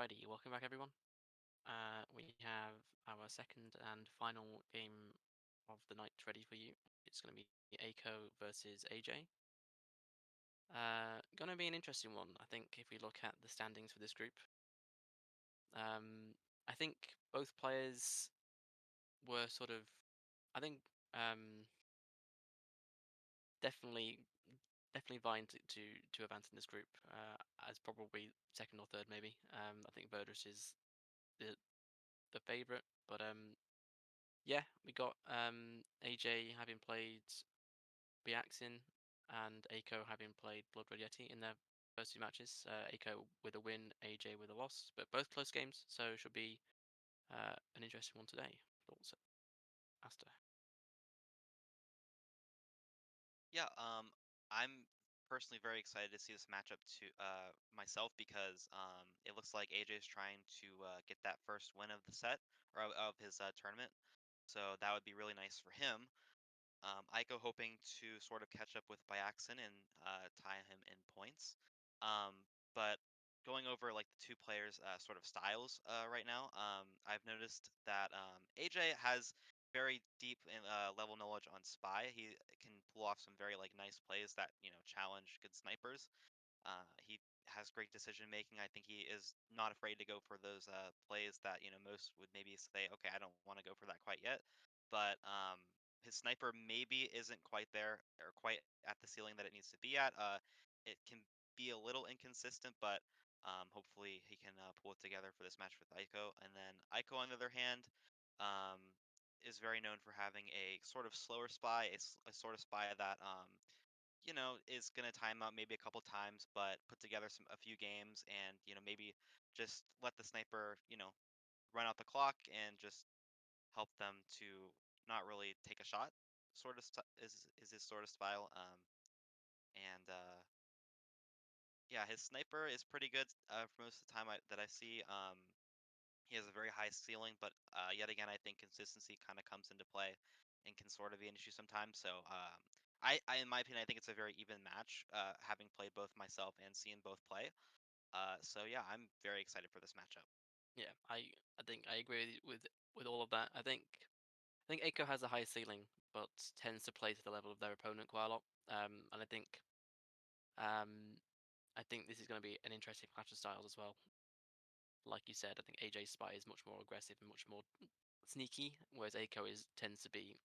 Alrighty, welcome back everyone. We have our second and final game of the night ready for you. It's going to be AiCo versus AJ. Going to be an interesting one, I think, if we look at the standings for this group. Um, I think both players were sort of, I think, definitely, definitely vying to advance in this group as probably second or third, maybe. I think Verdus is the the favorite, but yeah, we got AJ having played Biaxin and Aiko having played Blood Red Yeti in their first two matches. Aiko with a win, AJ with a loss, but both close games, so should be an interesting one today. Thoughts, Asta? Yeah, I'm personally very excited to see this matchup to myself because it looks like AJ is trying to get that first win of the set or of his tournament. So that would be really nice for him. Aiko hoping to sort of catch up with Byaxin and tie him in points. But going over like the two players' sort of styles right now, I've noticed that AJ has very deep and level knowledge on Spy. He can pull off some very like nice plays that challenge good snipers. He has great decision making. I think he is not afraid to go for those plays that most would maybe say, okay, I don't want to go for that quite yet. But his sniper maybe isn't quite there or quite at the ceiling that it needs to be at. It can be a little inconsistent, but hopefully he can pull it together for this match with Aiko. And then Aiko, on the other hand, um, is very known for having a sort of slower spy, a sort of spy that is gonna time out maybe a couple times, but put together a few games and, maybe just let the sniper, run out the clock and just help them to not really take a shot. Sort of is his sort of style. And yeah, his sniper is pretty good for most of the time that I see. He has a very high ceiling, but yet again, I think consistency kind of comes into play and can sort of be an issue sometimes. So in my opinion, I think it's a very even match, having played both myself and seen both play. So yeah, I'm very excited for this matchup. Yeah, I think I agree with all of that. I think Aiko has a high ceiling, but tends to play to the level of their opponent quite a lot. And um, I think this is going to be an interesting clash of styles as well. Like you said, I think AJ's spy is much more aggressive and much more sneaky, whereas Aiko is tends to be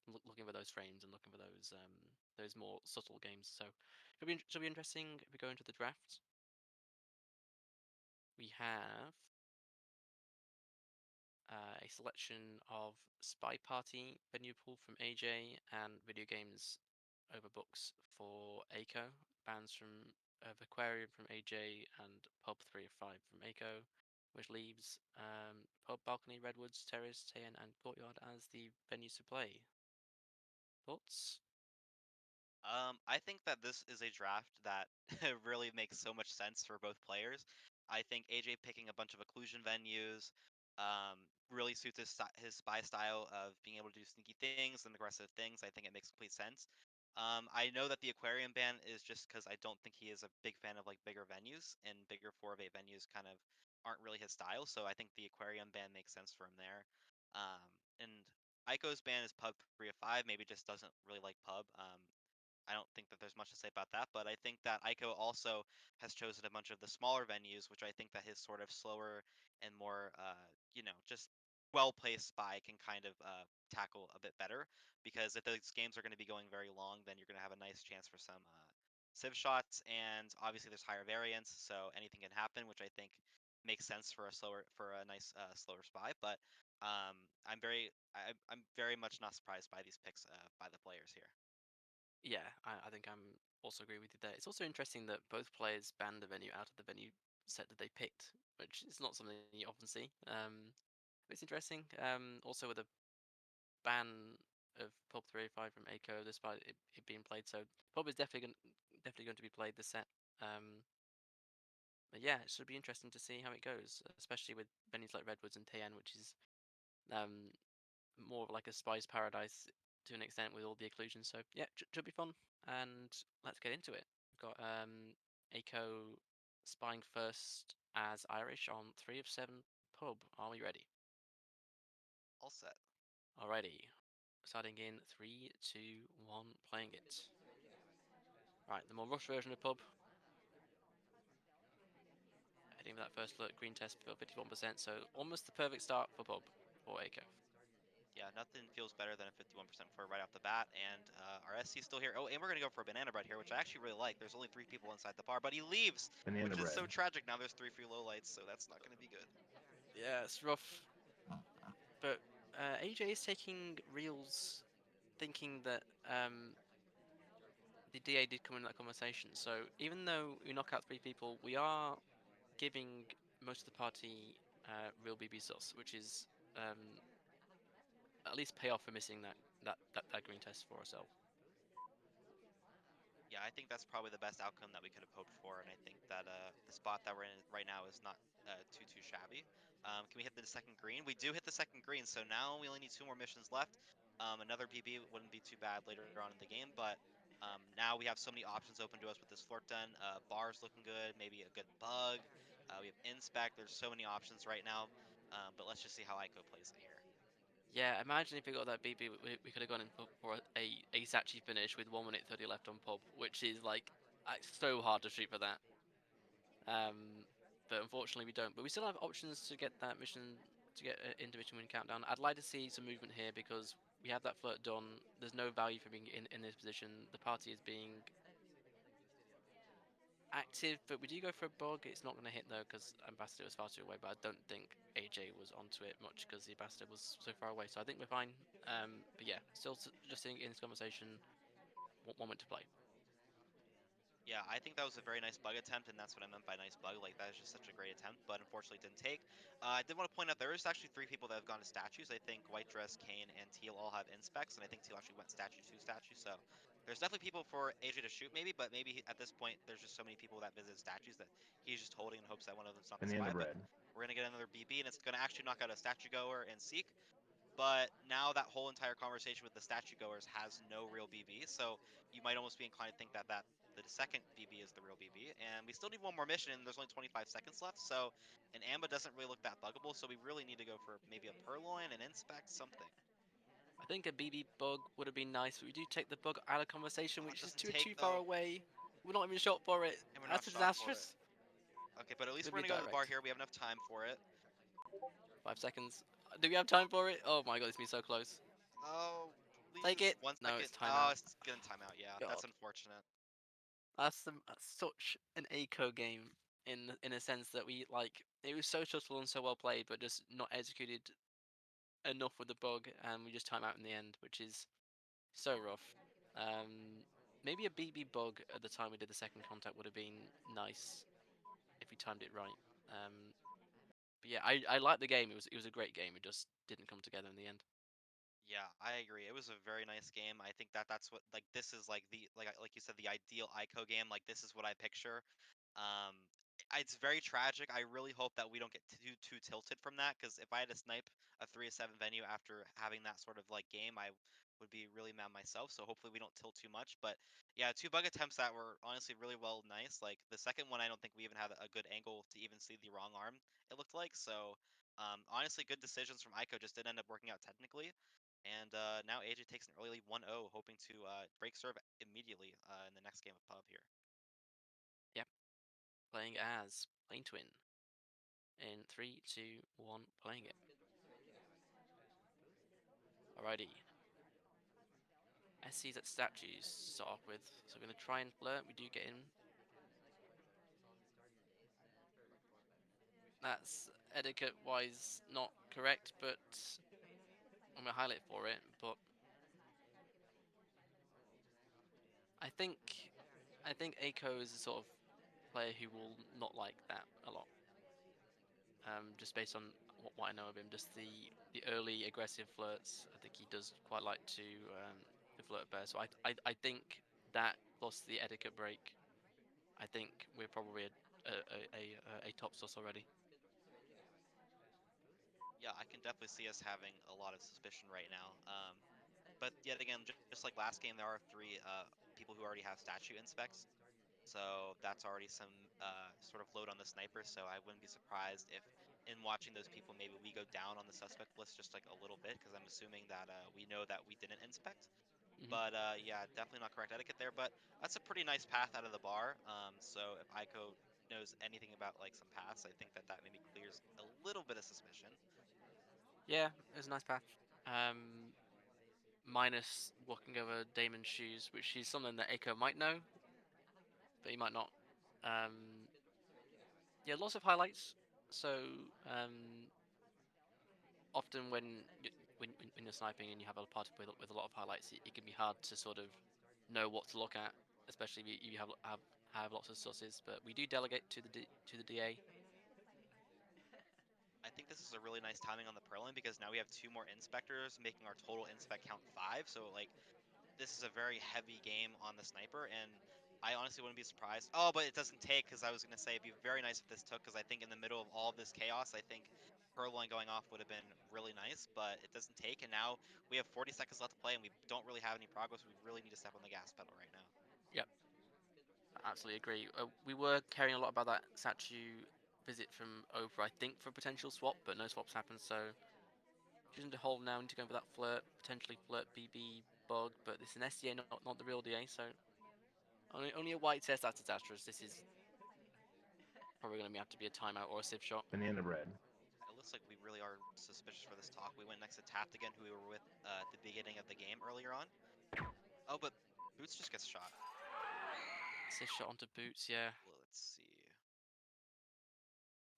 looking for those frames and looking for those more subtle games. So should be interesting if we go into the draft. We have a selection of Spy Party venue pool from AJ and video games over books for Aiko. Bands from of Aquarium from AJ and Pub 3 of 5 from Aiko, which leaves Pub, Balcony, Redwoods, Terrace, Tayan, and Courtyard as the venues to play. Thoughts? I think that this is a draft that really makes so much sense for both players. I think AJ picking a bunch of occlusion venues really suits his spy style of being able to do sneaky things and aggressive things. I think it makes complete sense. I know that the aquarium ban is just because I don't think he is a big fan of like bigger venues, and bigger 4 of 8 venues kind of aren't really his style. So I think the aquarium ban makes sense for him there. And Aiko's ban is pub 3 of 5, maybe just doesn't really like pub. I don't think that there's much to say about that, but I think that Aiko also has chosen a bunch of the smaller venues, which I think that his sort of slower and more, just well-placed spy can kind of tackle a bit better. Because if those games are going to be going very long, then you're going to have a nice chance for some civ shots, and obviously there's higher variance, so anything can happen, which I think makes sense for a nice slower spy. But I'm very much not surprised by these picks by the players here. Yeah, I think I'm also agree with you there. It's also interesting that both players banned the venue out of the venue set that they picked, which is not something you often see. It's interesting. Also with a ban of Pub 305 from Aiko, despite it being played, so Pub is definitely going to be played this set. But yeah, it should be interesting to see how it goes, especially with venues like Redwoods and Tayan, which is um more of like a spy's paradise to an extent with all the occlusions. So yeah, should be fun. And let's get into it. We've got Aiko spying first as Irish on 3 of 7 pub. Are we ready? All set. Alrighty. Starting in 3, 2, 1, playing it. Right, the more rush version of pub. Heading for that first flirt, green test for 51%, so almost the perfect start for pub for AiCoV. Yeah, nothing feels better than a 51% for right off the bat, and our SC still here. Oh, and we're gonna go for a banana bread here, which I actually really like. There's only 3 people inside the bar, but he leaves, Banana which is so bread. tragic. Now there's 3 free low lights, so that's not gonna be good. Yeah, it's rough, but AJ is taking reels, thinking that the DA did come in that conversation. So even though we knock out 3 people, we are giving most of the party real BB sus, which is um, at least pay off for missing that green test for ourselves. Yeah, I think that's probably the best outcome that we could have hoped for, and I think that the spot that we're in right now is not too shabby. Can we hit the second green? We do hit the second green, so now we only need 2 more missions left. Another BB wouldn't be too bad later on in the game, but now we have so many options open to us with this flirt done. Bars looking good, maybe a good bug. We have inspect. There's so many options right now, but let's just see how Ico plays it here. Yeah, imagine if we got that BB, we could have gone in for a Sachi finish with 1 minute 30 left on pub, which is like so hard to shoot for that. Um, but unfortunately we don't. But we still have options to get that mission to get into mission win countdown. I'd like to see some movement here because we have that flirt done. There's no value for being in this position. The party is being active, but we do go for a bug. It's not going to hit though because Ambassador was far too away. But I don't think AJ was onto it much because the Ambassador was so far away. So I think we're fine. But yeah, still just in this conversation. One moment to play. Yeah, I think that was a very nice bug attempt, and that's what I meant by nice bug. Like, that is just such a great attempt, but unfortunately it didn't take. I did want to point out there is actually 3 people that have gone to statues. I think White Dress, Kane, and Teal all have inspects, and I think Teal actually went statue to statue. So there's definitely people for AJ to shoot, maybe, but maybe at this point there's just so many people that visit statues that he's just holding in hopes that one of them's not the Banana spy. But bread. we're gonna get another BB, and it's gonna actually knock out a statue goer and Seek. But now that whole entire conversation with the statue goers has no real BB, so you might almost be inclined to think that the second BB is the real BB. And we still need 1 more mission, and there's only 25 seconds left, so an Amba doesn't really look that buggable, so we really need to go for maybe a Purloin, an Inspect, something. I think a BB bug would have been nice, but we do take the bug out of conversation, Oh, it which is doesn't too take far though, away. We're not even shot for it. and we're not That's shot for it. disastrous. Okay, but at least Could we're be gonna go to the bar direct. here. We have enough time for it. 5 seconds. Do we have time for it? Oh my god, it's been so close. Oh, please Take just it. one No, it's second. Oh, timeout. it's getting timeout. Yeah, that's God, unfortunate. that's such an ACO game in a sense that we like. It was so subtle and so well played, but just not executed enough with the bug, and we just time out in the end, which is so rough. Um, Maybe a BB bug at the time we did the second contact would have been nice if we timed it right. Um, but yeah, I liked the game. It was a great game. It just didn't come together in the end. Yeah, I agree. It was a very nice game. I think that that's what like this is like the like you said the ideal ICO game. Like this is what I picture. Um, it's very tragic. I really hope that we don't get too tilted from that because if I had to snipe a 3-7 venue after having that sort of like game, I would be really mad myself. So hopefully we don't tilt too much. But yeah, 2 bug attempts that were honestly really well nice. Like the second one, I don't think we even had a good angle to even see the wrong arm. It looked like so. Honestly, good decisions from Ico just didn't end up working out technically. And now AJ takes an early 1-0, hoping to break serve immediately in the next game of pub here. Yep, playing as Plane Twin in 3, 2, 1, playing it. Alrighty. SC's at statues to start off with, so we're gonna try and flirt. We do get in. That's etiquette-wise not correct, but I'm gonna highlight for it. But I think I think Aiko is the sort of player who will not like that a lot. Just based on what I know of him, just the early aggressive flirts. I think he does quite like to flirt bear. So I think that plus the etiquette break. I think we're probably a top sus already. Yeah, I can definitely see us having a lot of suspicion right now. But yet again, just like last game, there are 3 people who already have statue inspects. So that's already some sort of load on the sniper. So I wouldn't be surprised if in watching those people, maybe we go down on the suspect list just like a little bit, because I'm assuming that we know that we didn't inspect. Hmm. But yeah, definitely not correct etiquette there. But that's a pretty nice path out of the bar. So if ICO knows anything about like some paths, I think that that maybe clears a little bit of suspicion. Yeah, it was a nice path. Um, Minus walking over Damon's shoes, which is something that Echo might know, but he might not. Um, yeah, lots of highlights. So often when you're sniping and you have a party with a lot of highlights, it can be hard to sort of know what to look at, especially if you have lots of sources. But we do delegate to to the DA. I think this is a really nice timing on the Perlin because now we have two more inspectors, making our total inspect count five. So like this is a very heavy game on the sniper, and I honestly wouldn't be surprised. Oh, but it doesn't take, because I was gonna say it'd be very nice if this took, because I think in the middle of all of this chaos, I think Purloin going off would have been really nice, but it doesn't take, and now we have 40 seconds left to play, and we don't really have any progress. We really need to step on the gas pedal right now. Yep, I absolutely agree. We were caring a lot about that statue visit from over, I think, for a potential swap, but no swaps happened. So choosing to hold now, need to go for that flirt, potentially flirt BB bug, but this is an SDA, not the real DA. So only a white test. That's disastrous. This is probably going to have to be a timeout or a sieve shot. Banana bread. It looks like we really are suspicious for this talk. We went next to Taft again, who we were with at the beginning of the game earlier on. Oh, but Boots just gets shot. Sieve shot onto Boots, yeah. Let's see.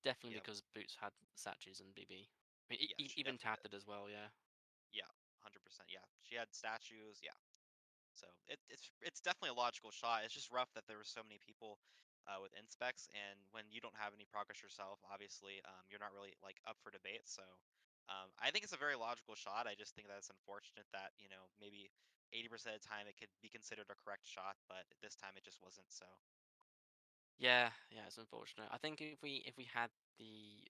Definitely Yep. because Boots had statues and BB. I mean, Yeah, she even definitely did. Tatted as well, yeah. Yeah, 100%. Yeah, she had statues. Yeah. So it's definitely a logical shot. It's just rough that there were so many people with inspects, and when you don't have any progress yourself, obviously, you're not really like up for debate. So I think it's a very logical shot. I just think that it's unfortunate that maybe 80% of the time it could be considered a correct shot, but this time it just wasn't. So Yeah, yeah, it's unfortunate. I think if we had the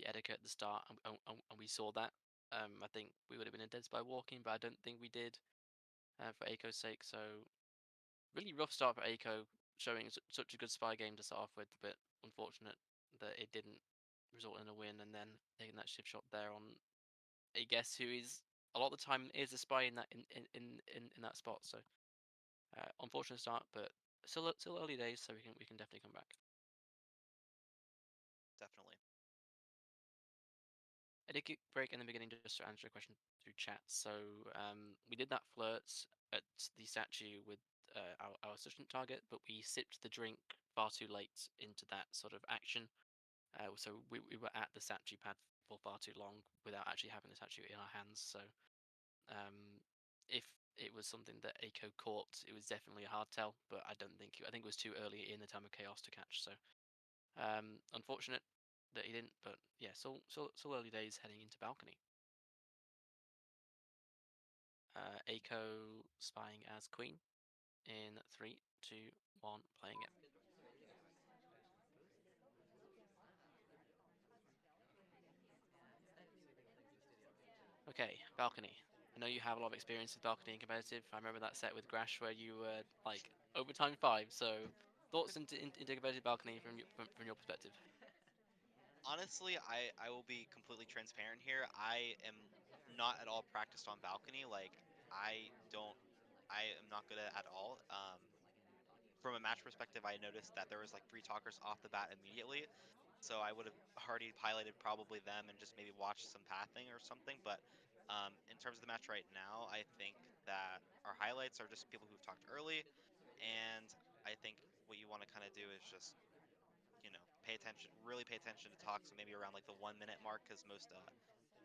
etiquette at the start and we saw that, I think we would have been in dead by walking, but I don't think we did for Aiko's sake. So really rough start for Aiko, showing such a good spy game to start off with, but unfortunate that it didn't result in a win, and then taking that shift shot there on a guess who is a lot of the time is a spy in that in that spot. So unfortunate start, but still early days, so we can definitely come back. definitely. I did get break in the beginning just to answer a question through chat. So we did that flirt at the statue with our assistant target, but we sipped the drink far too late into that sort of action. So we were at the statue pad for far too long without actually having the statue in our hands. So um, if it was something that Aiko caught, it was definitely a hard tell. But I think it was too early in the time of chaos to catch. So unfortunate that he didn't. But yeah, still early days heading into balcony. Aiko spying as queen in three, two, one, playing it. Okay, balcony. I know you have a lot of experience with balcony and competitive. I remember that set with Grash where you were like overtime five. So thoughts into competitive balcony from your perspective. Honestly, I will be completely transparent here. I am not at all practiced on balcony. Like I don't I am not good at all. From a match perspective, I noticed that there was like three talkers off the bat immediately. So I would have already highlighted probably them and just maybe watched some pathing or something. But in terms of the match right now, I think that our highlights are just people who've talked early, and I think what you want to kind of do is just pay attention, really pay attention to talk. So maybe around like the 1 minute mark, because most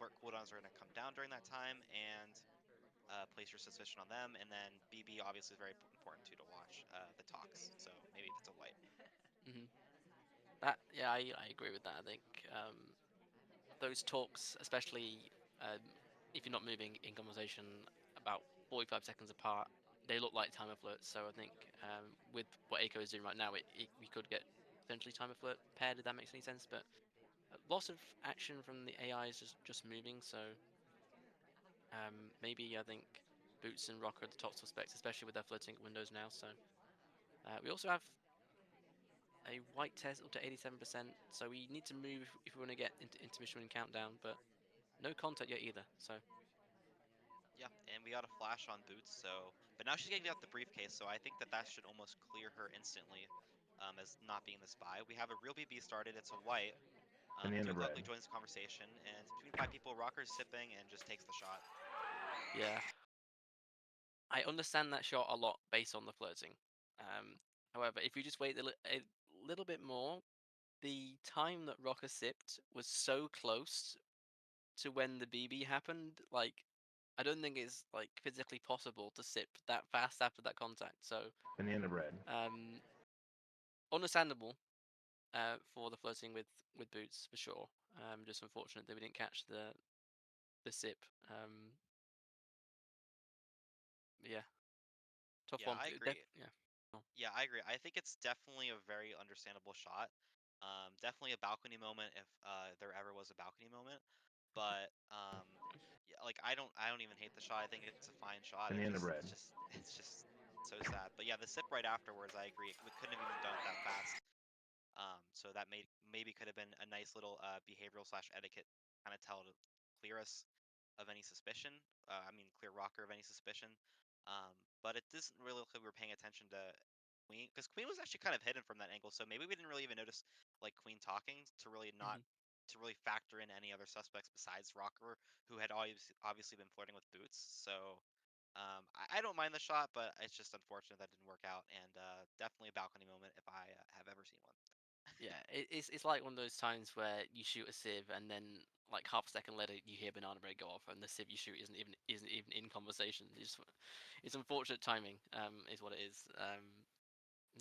work cooldowns are going to come down during that time, and place your suspicion on them. And then BB obviously is very important too to watch the talks. So maybe if it's a white. Hmm. That yeah, I agree with that. I think those talks, especially um, if you're not moving in conversation about 45 seconds apart, they look like timer flirts. So I think with what Aiko is doing right now, we could get potentially timer flirt paired if that makes any sense. But lots of action from the AI is just moving. So maybe I think Boots and Rocker are the top suspects, especially with their flirting windows now. So We also have a white test up to 87%, so we need to move if we want to get into intermission and countdown, but no contact yet either. So Yeah, and we got a flash on Boots, so but now she's getting out the briefcase, so I think that that should almost clear her instantly, as not being the spy. We have a real BB started. It's a white. Banana Dude bread. Ugly joins the conversation, and it's between five people. Rocker's sipping and just takes the shot. yeah, I understand that shot a lot based on the flirting. Um, However, if you just wait a little bit more, the time that Rocker sipped was so close to when the BB happened. Like, I don't think it's like physically possible to sip that fast after that contact. So, Banana bread. um, understandable for the flirting with Boots for sure. Just unfortunate that we didn't catch the sip. Yeah, tough Yeah, one. I agree. Yeah. Oh. Yeah, I agree. I think it's definitely a very understandable shot. Definitely a balcony moment if there ever was a balcony moment. But yeah, like I don't even hate the shot. I think it's a fine shot. It Banana just bread. it's just so sad. But yeah, the sip right afterwards, I agree. We couldn't have even done it that fast. So that maybe could have been a nice little behavioral slash etiquette kind of tell to clear us of any suspicion. I mean, clear Rocker of any suspicion. But it doesn't really look like we were paying attention to Queen because Queen was actually kind of hidden from that angle. So maybe we didn't really even notice like Queen talking to really not Mhm. to really factor in any other suspects besides Rocker, who had obviously been flirting with Boots. So I don't mind the shot, but it's just unfortunate that didn't work out, and definitely a balcony moment if I have ever seen one. Yeah, it's like one of those times where you shoot a sieve and then like half a second later you hear banana bread go off and the sieve you shoot isn't even in conversation. It's unfortunate timing. Is what it is.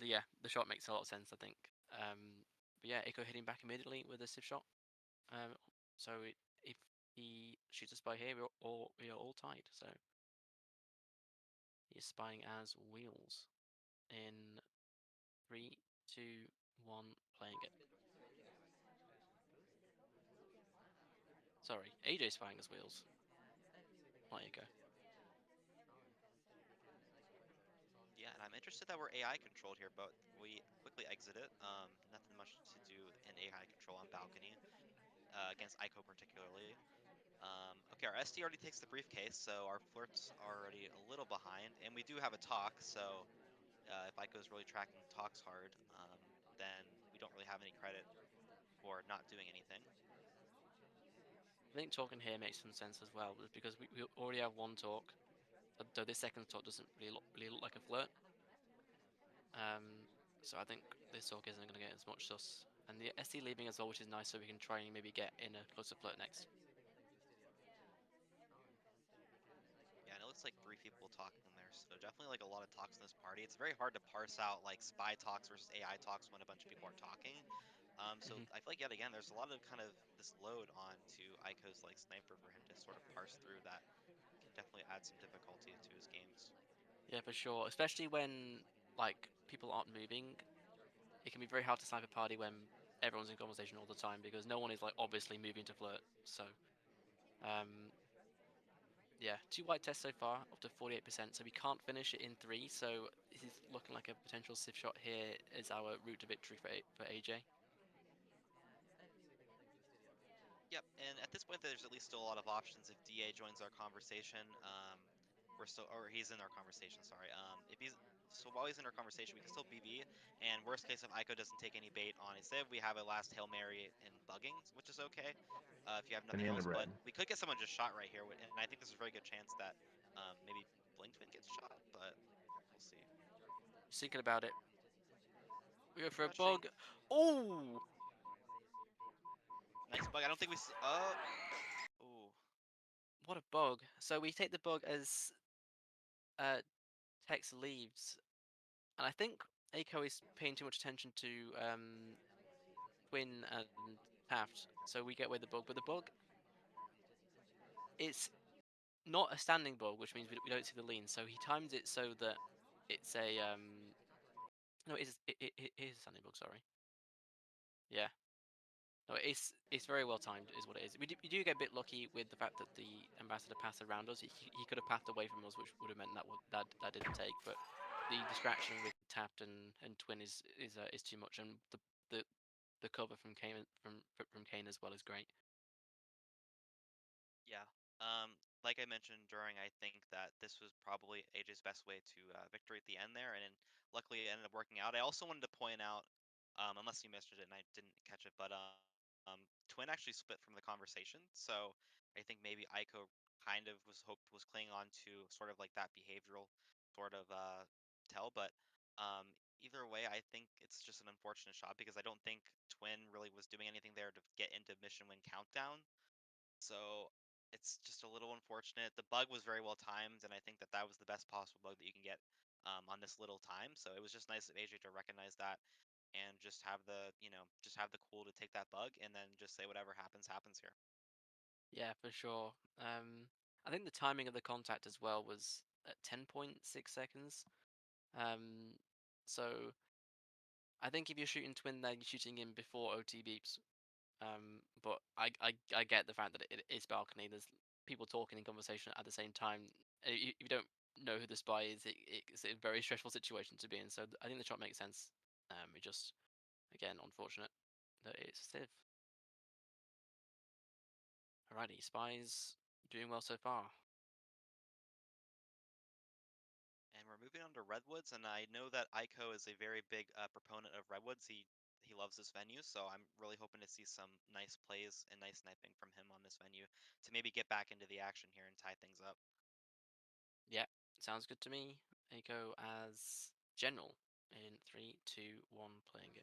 Yeah, the shot makes a lot of sense. I think. But yeah, Echo hitting back immediately with a sieve shot. Um, so if he shoots a spy here, we are all tied. So he's spying as wheels in three, two, one, playing it. Sorry, AJ's spying as wheels. There you go. Yeah, and I'm interested that we're AI controlled here, but we quickly exit it. Nothing much to do in AI control on balcony against ICO particularly. Okay, our SD already takes the briefcase, so our flirt's already a little behind, and we do have a talk. So if ICO's really tracking talks hard, then we don't really have any credit for not doing anything. I think talking here makes some sense as well, because we already have one talk, though this second talk doesn't really look like a flirt. Um, so I think this talk isn't going to get as much sus. And the SD leaving as well, which is nice, so we can try and maybe get in a closer flirt next. Yeah, and it looks like three people talking there, so definitely like a lot of talks in this party. It's very hard to parse out like spy talks versus AI talks when a bunch of people are talking. So Hmm. I feel like yet again, there's a lot of kind of this load on to Aiko's like sniper for him to sort of parse through that can definitely add some difficulty to his games. Yeah, for sure. Especially when like people aren't moving, it can be very hard to snipe a party when everyone's in conversation all the time because no one is like obviously moving to flirt. So um, yeah, two white tests so far, up to 48%. So we can't finish it in three. So this is looking like a potential sieve shot here is our route to victory for AJ. Yep, and at this point, there's at least still a lot of options. If DA joins our conversation, we're still, or he's in our conversation. Sorry. If he's so while he's in our conversation, we can still BB. And worst case, if Aiko doesn't take any bait on instead, we have a last Hail Mary in bugging, which is okay. If you have nothing Banana else, bread. but we could get someone just shot right here, and I think there's a very good chance that maybe Blinkman gets shot, but we'll see. Just thinking about it, we go We for a could actually bug. Oh, nice bug. I don't think we. Oh, what a bug! So we take the bug as uh, Tex leaves, and I think Aiko is paying too much attention to Quinn and Taft, so we get away with the bug. But the bug, it's not a standing bug, which means we don't see the lean. So he times it so that it's a no, it is a standing bug. Sorry, yeah. No, it's very well timed, is what it is. We do get a bit lucky with the fact that the ambassador passed around us. He could have passed away from us, which would have meant that that didn't take. But the distraction with tapped and Twin is too much, and the the cover from Kane as well is great. Yeah. Like I mentioned during, I think that this was probably AJ's best way to victory at the end there, and then luckily it ended up working out. I also wanted to point out, unless you missed it and I didn't catch it, but Twin actually split from the conversation, so I think maybe Aiko kind of was clinging on to sort of like that behavioral sort of tell, but either way, I think it's just an unfortunate shot because I don't think Twin really was doing anything there to get into mission win countdown. So it's just a little unfortunate. The bug was very well timed, and I think that that was the best possible bug that you can get on this little time. So it was just nice of AJ to recognize that and just have the just have the cool to take that bug and then just say whatever happens happens here. Yeah, for sure. I think the timing of the contact as well was at 10.6 seconds. Um, so I think if you're shooting Twin, then you're shooting him before OT beeps. But I get the fact that it is balcony. There's people talking in conversation at the same time. If you don't know who the spy is, it's a very stressful situation to be in. So I think the shot makes sense. It just again unfortunate that it's Civ. Alrighty, spies doing well so far. And we're moving on to Redwoods, and I know that Ico is a very big proponent of Redwoods. He loves this venue, so I'm really hoping to see some nice plays and nice sniping from him on this venue to maybe get back into the action here and tie things up. Yeah, sounds good to me. I go as general in three, two, one, playing it.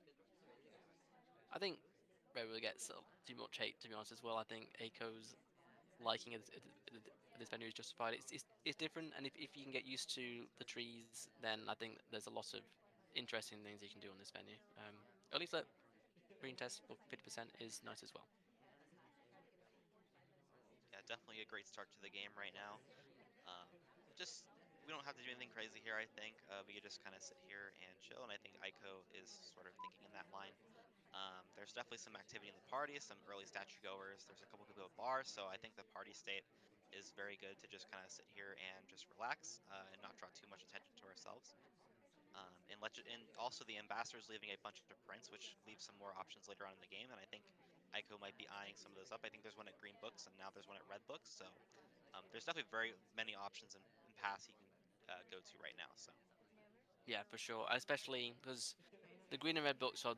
I think Rebel gets too much hate to be honest as well. I think Aiko's liking this venue is justified. It's different, and if you can get used to the trees, then I think there's a lot of interesting things you can do on this venue. At least that green test for 50% is nice as well. Yeah, definitely a great start to the game right now. Um, just we don't have to do anything crazy here. I think we could just kind of sit here and chill, and I think Ico is sort of thinking in that line. There's definitely some activity in the party, some early statue goers. There's a couple people at bars, so I think the party state is very good to just kind of sit here and just relax and not draw too much attention to ourselves. And also the ambassador's leaving a bunch of prints, which leaves some more options later on in the game. And I think Ico might be eyeing some of those up. I think there's one at Green Books, and now there's one at Red Books. So there's definitely very many options and paths he can go to right now. So Yeah, for sure. Especially because the green and red books are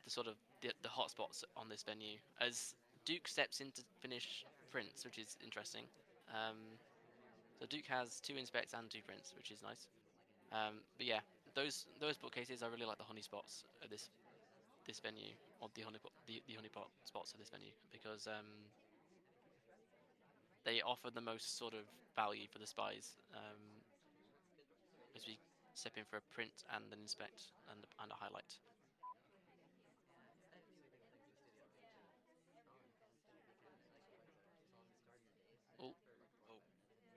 the sort of the hot spots on this venue. As Duke steps in to finish prints, which is interesting. Um, so Duke has two inspects and two prints, which is nice. But yeah, those bookcases I really like the honey spots at this venue, or the honeypot spots of this venue because they offer the most sort of value for the spies. As we step in for a print and an inspect and a highlight. Oh, oh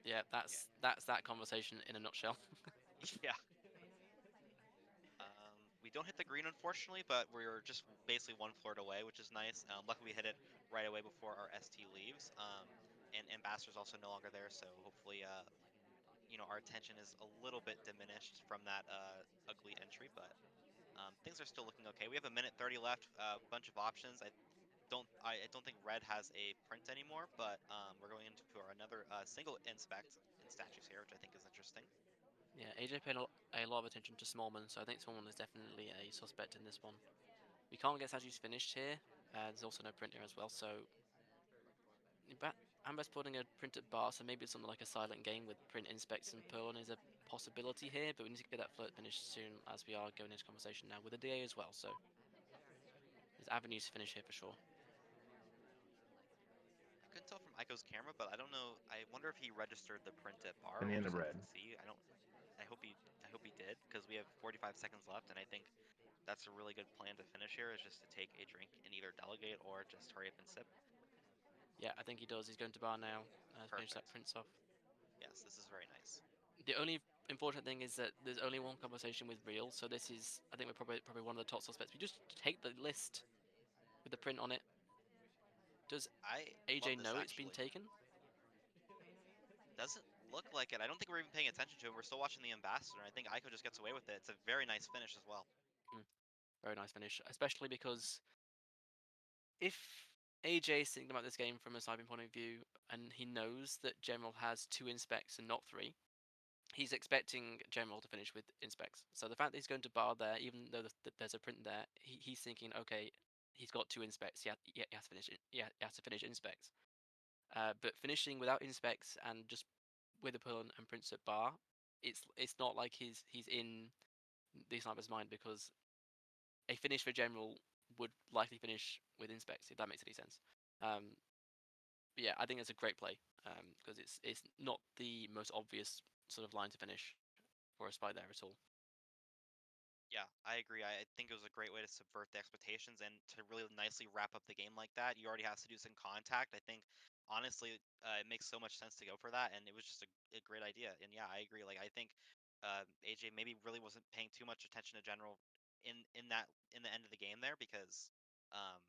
yeah, yeah, that's that conversation in a nutshell. yeah. We don't hit the green unfortunately, but we're just basically one floor away, which is nice. Luckily we hit it right away before our ST leaves. And ambassador's also no longer there, so hopefully our attention is a little bit diminished from that ugly entry, but things are still looking okay. We have a minute 30 left, a bunch of options. I don't think red has a print anymore, but we're going into our another single inspect in statues here, which I think is interesting. Yeah, AJ paid a lot of attention to Smallman, so I think Smallman is definitely a suspect in this one. We can't get statues finished here. There's also no printer as well, so but Amber's putting a printed bar, so maybe it's something like a silent game with print inspects and Pearl is a possibility here, but we need to get that flirt finished soon as we are going into conversation now with the DA as well, so there's avenues to finish here for sure. I couldn't tell from Ico's camera, but I don't know. I wonder if he registered the print at bar. We'll Banana just have to bread. see. I hope he did because we have 45 seconds left, and I think that's a really good plan to finish here. Is just to take a drink and either delegate or just hurry up and sip. Yeah, I think he does. He's going to bar now. Finish that Perfect. prints off. Yes, this is very nice. The only unfortunate thing is that there's only one conversation with Real, so this is I think we're probably one of the top suspects. We just take the list with the print on it. Does I love AJ this know it's been actually. taken? Doesn't look like it. I don't think we're even paying attention to him. We're still watching the ambassador. I think Aiko just gets away with it. It's a very nice finish as well. Mm, very nice finish, especially because if AJ is thinking about this game from a sniping point of view, and he knows that General has two inspects and not three, he's expecting General to finish with inspects. So the fact that he's going to bar there, even though there's a print there, he's thinking, okay, he's got two inspects. He has to finish it. Yeah, he has to finish inspects. But finishing without inspects and just with a pull and prints at bar, it's not like he's in the sniper's mind because a finish for General would likely finish with inspects if that makes any sense. Um, but yeah, I think it's a great play because it's not the most obvious sort of line to finish for a spy there at all. Yeah, I agree. I think it was a great way to subvert the expectations and to really nicely wrap up the game like that. You already have to do some contact. I think honestly, it makes so much sense to go for that, and it was just a great idea. And yeah, I agree. Like I think AJ maybe really wasn't paying too much attention to general in the end of the game there because um,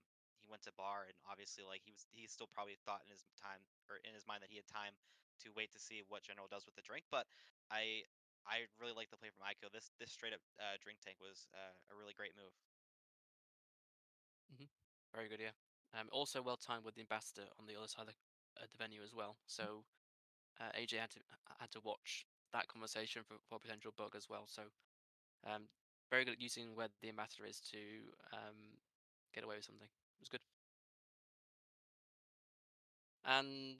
he went to bar and obviously like he still probably thought in his time or in his mind that he had time to wait to see what general does with the drink, but I I really like the play from Aiko. This straight up drink tank was a really great move. hmm Very good, yeah. Also well timed with the ambassador on the other side of the venue as well. So AJ had to watch that conversation for a potential bug as well. So um, very good at using where the ambassador is to get away with something. It was good. And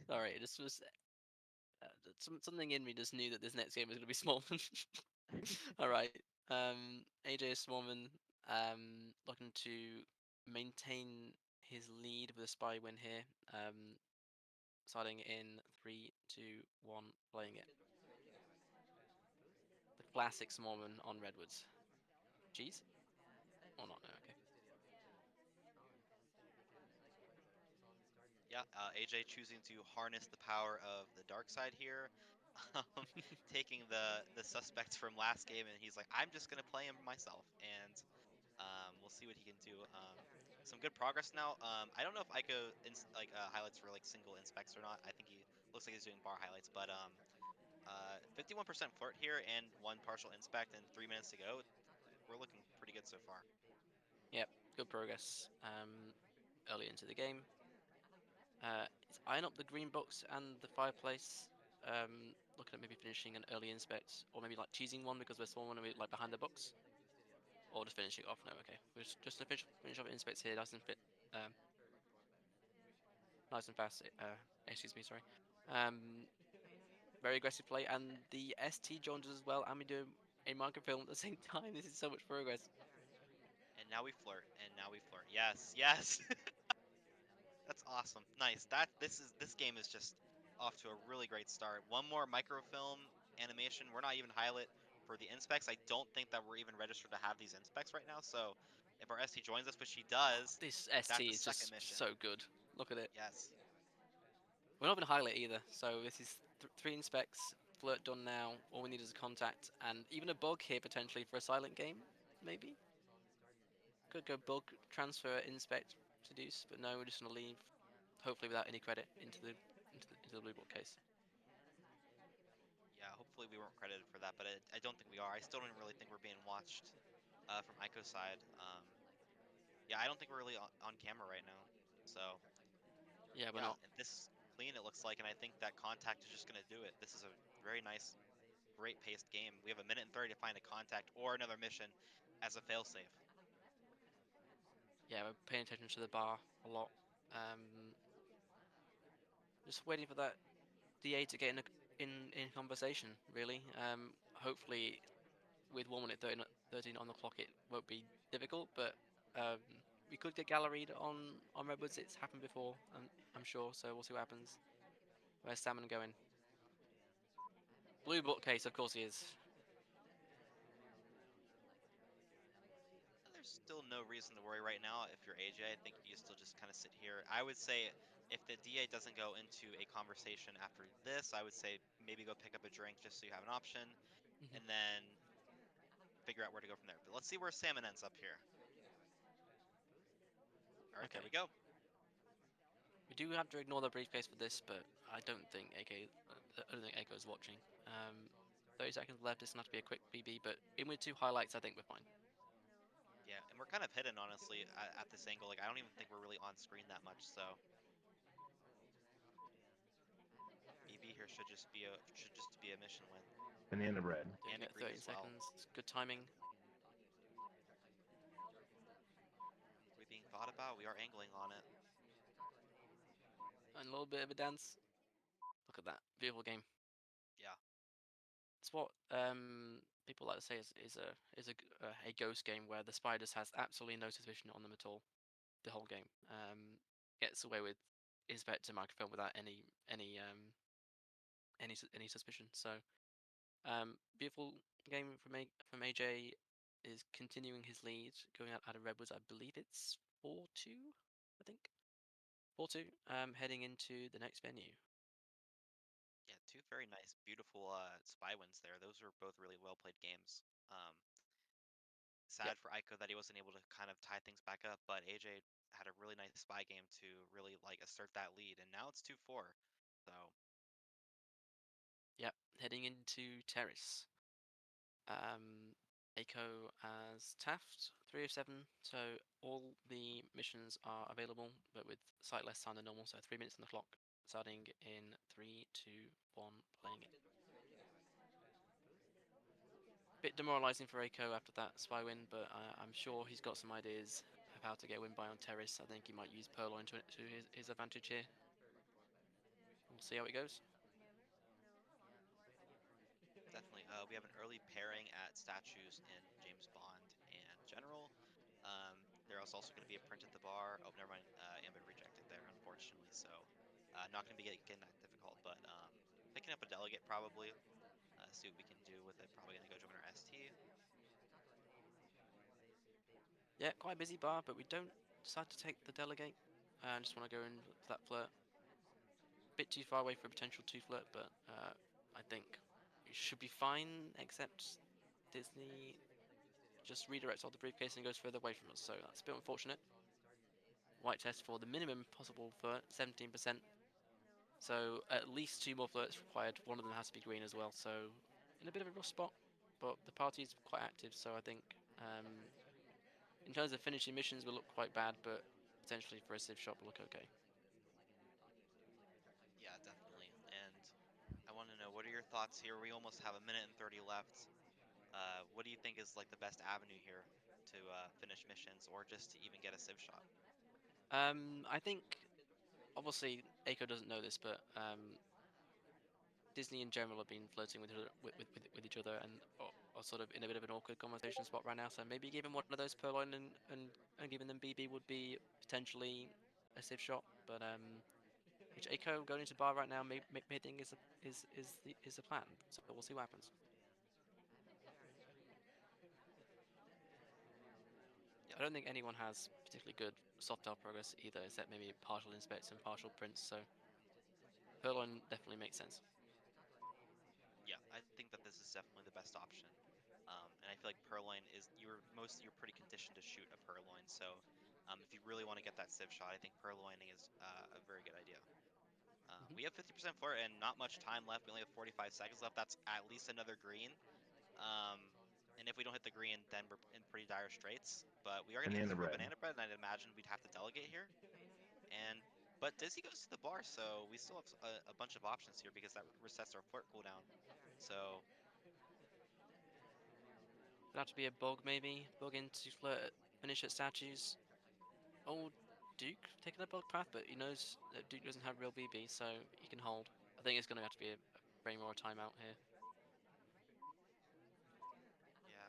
sorry, this was something in me just knew that this next game was going to be Smallman. All right. AJ Smallman looking to maintain his lead with a spy win here. Starting in three, two, one, playing it. The classic Smallman on Redwoods. Cheese? Or not? No, okay. Yeah, AJ choosing to harness the power of the dark side here, um, taking the suspect from last game, and he's like, I'm just gonna play him myself, and we'll see what he can do. Some good progress now. I don't know if Ico highlights for like single inspects or not. I think he looks like he's doing bar highlights, but 51% flirt here and one partial inspect and 3 minutes to go. We're looking pretty good so far. Yep, good progress early into the game. It's eyeing up the green box and the fireplace. Looking at maybe finishing an early inspect, or maybe like cheesing one because there's someone like behind the box, or just finishing it off. No, okay, we're just gonna finish off inspects here, nice and fit, um, nice and fast. Excuse me, sorry. Um, very aggressive play, and the ST joins us as well, and we do a microfilm at the same time. This is so much progress. And now we flirt, and now we flirt. Yes, yes. That's awesome. Nice. This game is just off to a really great start. One more microfilm animation. We're not even highlight for the inspects. I don't think that we're even registered to have these inspects right now. So if our ST joins us, which she Oh, does, this that's ST a is second just mission. so good. Look at it. Yes. We're not going to highlight either. So this is three inspects, flirt done now. All we need is a contact and even a bug here potentially for a silent game, maybe. Could go bug, transfer, inspect, seduce, but no, we're just going to leave, hopefully without any credit, into the blue book case. Yeah, hopefully we weren't credited for that, but I don't think we are. I still don't really think we're being watched from Ico's side. Yeah, I don't think we're really on camera right now. So Yeah, we're yeah, not. if this is clean, it looks like, and I think that contact is just going to do it. This is a very nice, great paced game. We have a minute and 30 to find a contact or another mission as a failsafe. Yeah, we're paying attention to the bar a lot. Um, just waiting for that DA to get in conversation, really. Hopefully with 1 minute 13 on the clock, it won't be difficult, but um, we could get galleried on Redwoods. It's happened before, I'm sure. So we'll see what happens. Where's Salmon going? Blue bookcase, of course he is. There's still no reason to worry right now. If you're AJ, I think you still just kind of sit here. I would say if the DA doesn't go into a conversation after this, I would say maybe go pick up a drink just so you have an option, Mhm. and then figure out where to go from there. But let's see where Salmon ends up here. All right, there we Okay. go. We do have to ignore the briefcase for this, but I don't think AK. I don't think Echo's watching. 30 seconds left. It's going to have to be a quick BB, but in with two highlights, I think we're fine. Yeah, and we're kind of hidden, honestly, at this angle. Like, I don't even think we're really on screen that much. So BB here should just be a mission win Banana bread. Doing and a it green 13 as well. seconds. Good timing. Are we being thought about? We are angling on it. And a little bit of a dance. Look at that. Beautiful game. Yeah, It's what people like to say is a ghost game where the spiders has absolutely no suspicion on them at all the whole game. Gets away with his bet to microphone without any suspicion. So beautiful game from AJ is continuing his lead, going out of Redwoods. I believe it's 4-2. I think 4-2. Heading into the next venue. yeah, two very nice, beautiful spy wins there. Those were both really well played games. Yep. Sad for Aiko that he wasn't able to kind of tie things back up, but AJ had a really nice spy game to really like assert that lead, and now it's 2-4. So Yep. Heading into Terrace. Um, Aiko as Taft, 3 of 7. So all the missions are available, but with slightly less time than normal. So 3 minutes on the clock, starting in 3, 2, 1, playing it. Bit demoralising for Aiko after that spy win, but I'm sure he's got some ideas of how to get a win by on Terrace. I think he might use Purloin to his advantage here. We'll see how it goes. definitely, we have an early pairing at statues in James Bond and General. There's also going to be a print at the bar. Oh, never mind. Ambit rejected there, unfortunately. So, not going to be getting that difficult, but picking up a delegate probably. See what we can do with it. Probably going to go join our ST. Yeah, quite a busy bar, but we don't decide to take the delegate. I just want to go in for that flirt. Bit too far away for a potential two flirt, but I think it should be fine, except Disney just redirects all the briefcase and goes further away from us, so that's a bit unfortunate. White test for the minimum possible flirt, 17%. So at least two more flirts required. One of them has to be green as well, so in a bit of a rough spot. But the party is quite active, so I think in terms of finishing missions, we'll look quite bad, but potentially for a civ shot, we'll look okay. Yeah, definitely. And I want to know, what are your thoughts here? We almost have a minute and 30 left. What do you think is like the best avenue here to finish missions or just to even get a civ shot? I think obviously Aiko doesn't know this, but Disney in general have been flirting with each other and are sort of in a bit of an awkward conversation spot right now. So maybe giving one of those Purloin and giving them BB would be potentially a civ shot. But which Aiko going into bar right now, mating is the plan. So we'll see what happens. Yep. I don't think anyone has particularly good soft software progress either, except maybe partial inspects and partial prints. So Purloin definitely makes sense. Yeah, I think that this is definitely the best option. And I feel like Purloin is you're pretty conditioned to shoot a Purloin. So if you really want to get that civ shot, I think Purloining is a very good idea. Hmm. We have 50% for it and not much time left. We only have 45 seconds left. That's at least another green. Um, and if we don't hit the green, then we're in pretty dire straits. But we are going to hit Banana for a bread. banana bread, and I'd imagine we'd have to delegate here. And but Dizzy goes to the bar, so we still have a bunch of options here because that resets our flirt cooldown. So It'll have to be a bug maybe. Bug into flirt, finish at statues. Oh, Duke taking a bug path, but he knows that Duke doesn't have real BB, so he can hold. I think it's going to have to be a frame or a timeout here. yeah,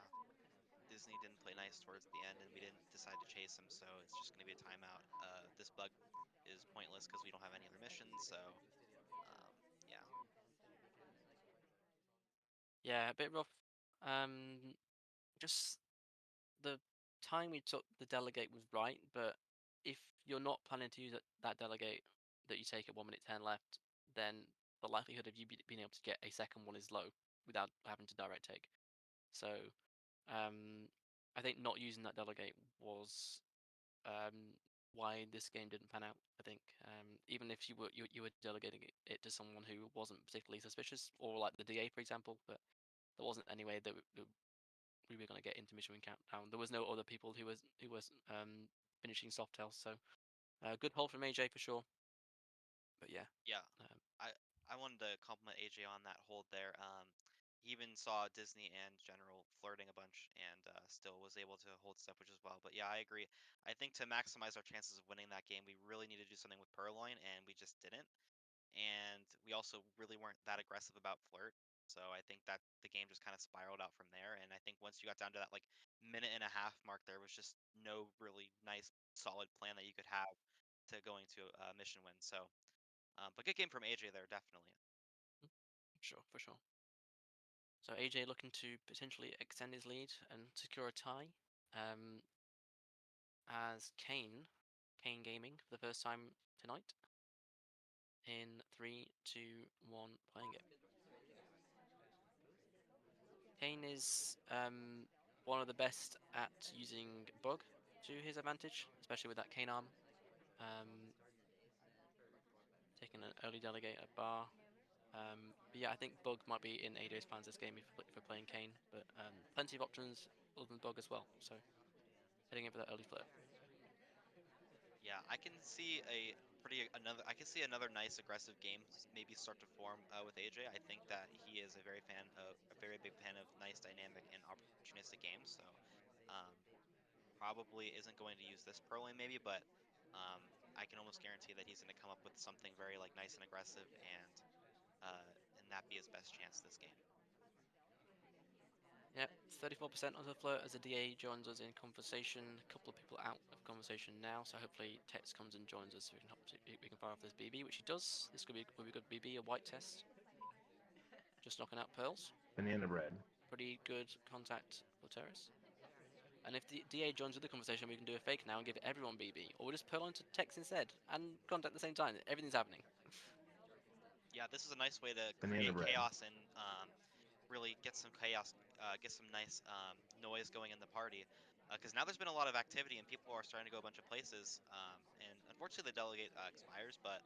Disney didn't play nice towards the end, and we didn't decide to chase him, so it's just going to be a timeout. This bug is pointless because we don't have any other missions, so um, yeah, Yeah, a bit rough. Um, just the time we took the delegate was right, but if you're not planning to use that delegate that you take at 1 minute 10 left, then the likelihood of you being able to get a second one is low without having to direct take. So um, I think not using that delegate was why this game didn't pan out. I think even if you were delegating it to someone who wasn't particularly suspicious, or like the DA, for example, but there wasn't any way that we were going to get intermission and countdown. There was no other people who was finishing Softail, so good hold from AJ for sure. But yeah, Yeah, um, I I wanted to compliment AJ on that hold there. He even saw Disney and General flirting a bunch, and still was able to hold Steppage as well. But yeah, I agree. I think to maximize our chances of winning that game, we really need to do something with Purloin, and we just didn't. And we also really weren't that aggressive about Flirt. So I think that the game just kind of spiraled out from there. And I think once you got down to that like minute and a half mark, there was just no really nice solid plan that you could have to going to a mission win. So, but good game from AJ there, definitely. sure, for sure. So AJ looking to potentially extend his lead and secure a tie. Um, as Kane Gaming for the first time tonight in three, two, one, playing it. Kane is one of the best at using bug to his advantage, especially with that Kane arm. Um, taking an early delegate at bar. But yeah, I think bug might be in AJ's plans this game if we're playing Kane, but plenty of options other than bug as well. So heading in for that early flirt. Yeah, I can see a pretty another. I can see another nice aggressive game maybe start to form with AJ. I think that he is a very fan of a very big fan of nice, dynamic, and opportunistic games. So, um, probably isn't going to use this pro lane maybe, but I can almost guarantee that he's going to come up with something very like nice and aggressive, and that be his best chance this game. Yeah, 34% of the flirt as a DA joins us in conversation. A couple of people out of conversation now, so hopefully Tex comes and joins us so we can fire off this BB, which he does. This will be a good BB, a white test. Just knocking out pearls. Banana bread. Pretty good contact for Terrace. And if the DA joins with the conversation, we can do a fake now and give everyone BB, or we'll just pearl onto Tex instead and contact at the same time. Everything's happening. Yeah, this is a nice way to Banana create bread. chaos and really get some chaos, get some nice noise going in the party. Because now there's been a lot of activity and people are starting to go a bunch of places. And unfortunately, the delegate expires, but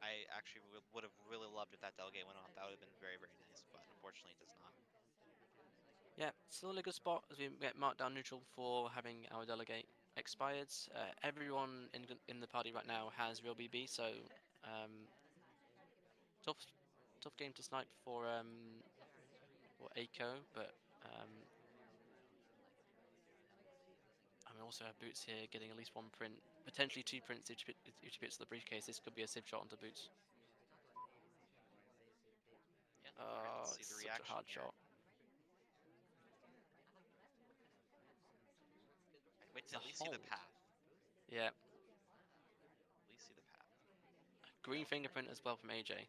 I actually would have really loved if that delegate went off. That would have been very, very nice, but unfortunately, it does not. Yeah, still in a good spot as we get marked down neutral for having our delegate expired. Everyone in the party right now has real BB, so um, tough tough game to snipe for AiCo, but I mean also have Boots here getting at least one print, potentially two prints if he picks the briefcase. This could be a civ shot onto Boots. Yeah, all right, let's Oh, see it's the such a reaction hard here. shot. I'd wait It's to a at least see the hold. path. Yeah, At least see the path. green Nope. fingerprint as well from AJ.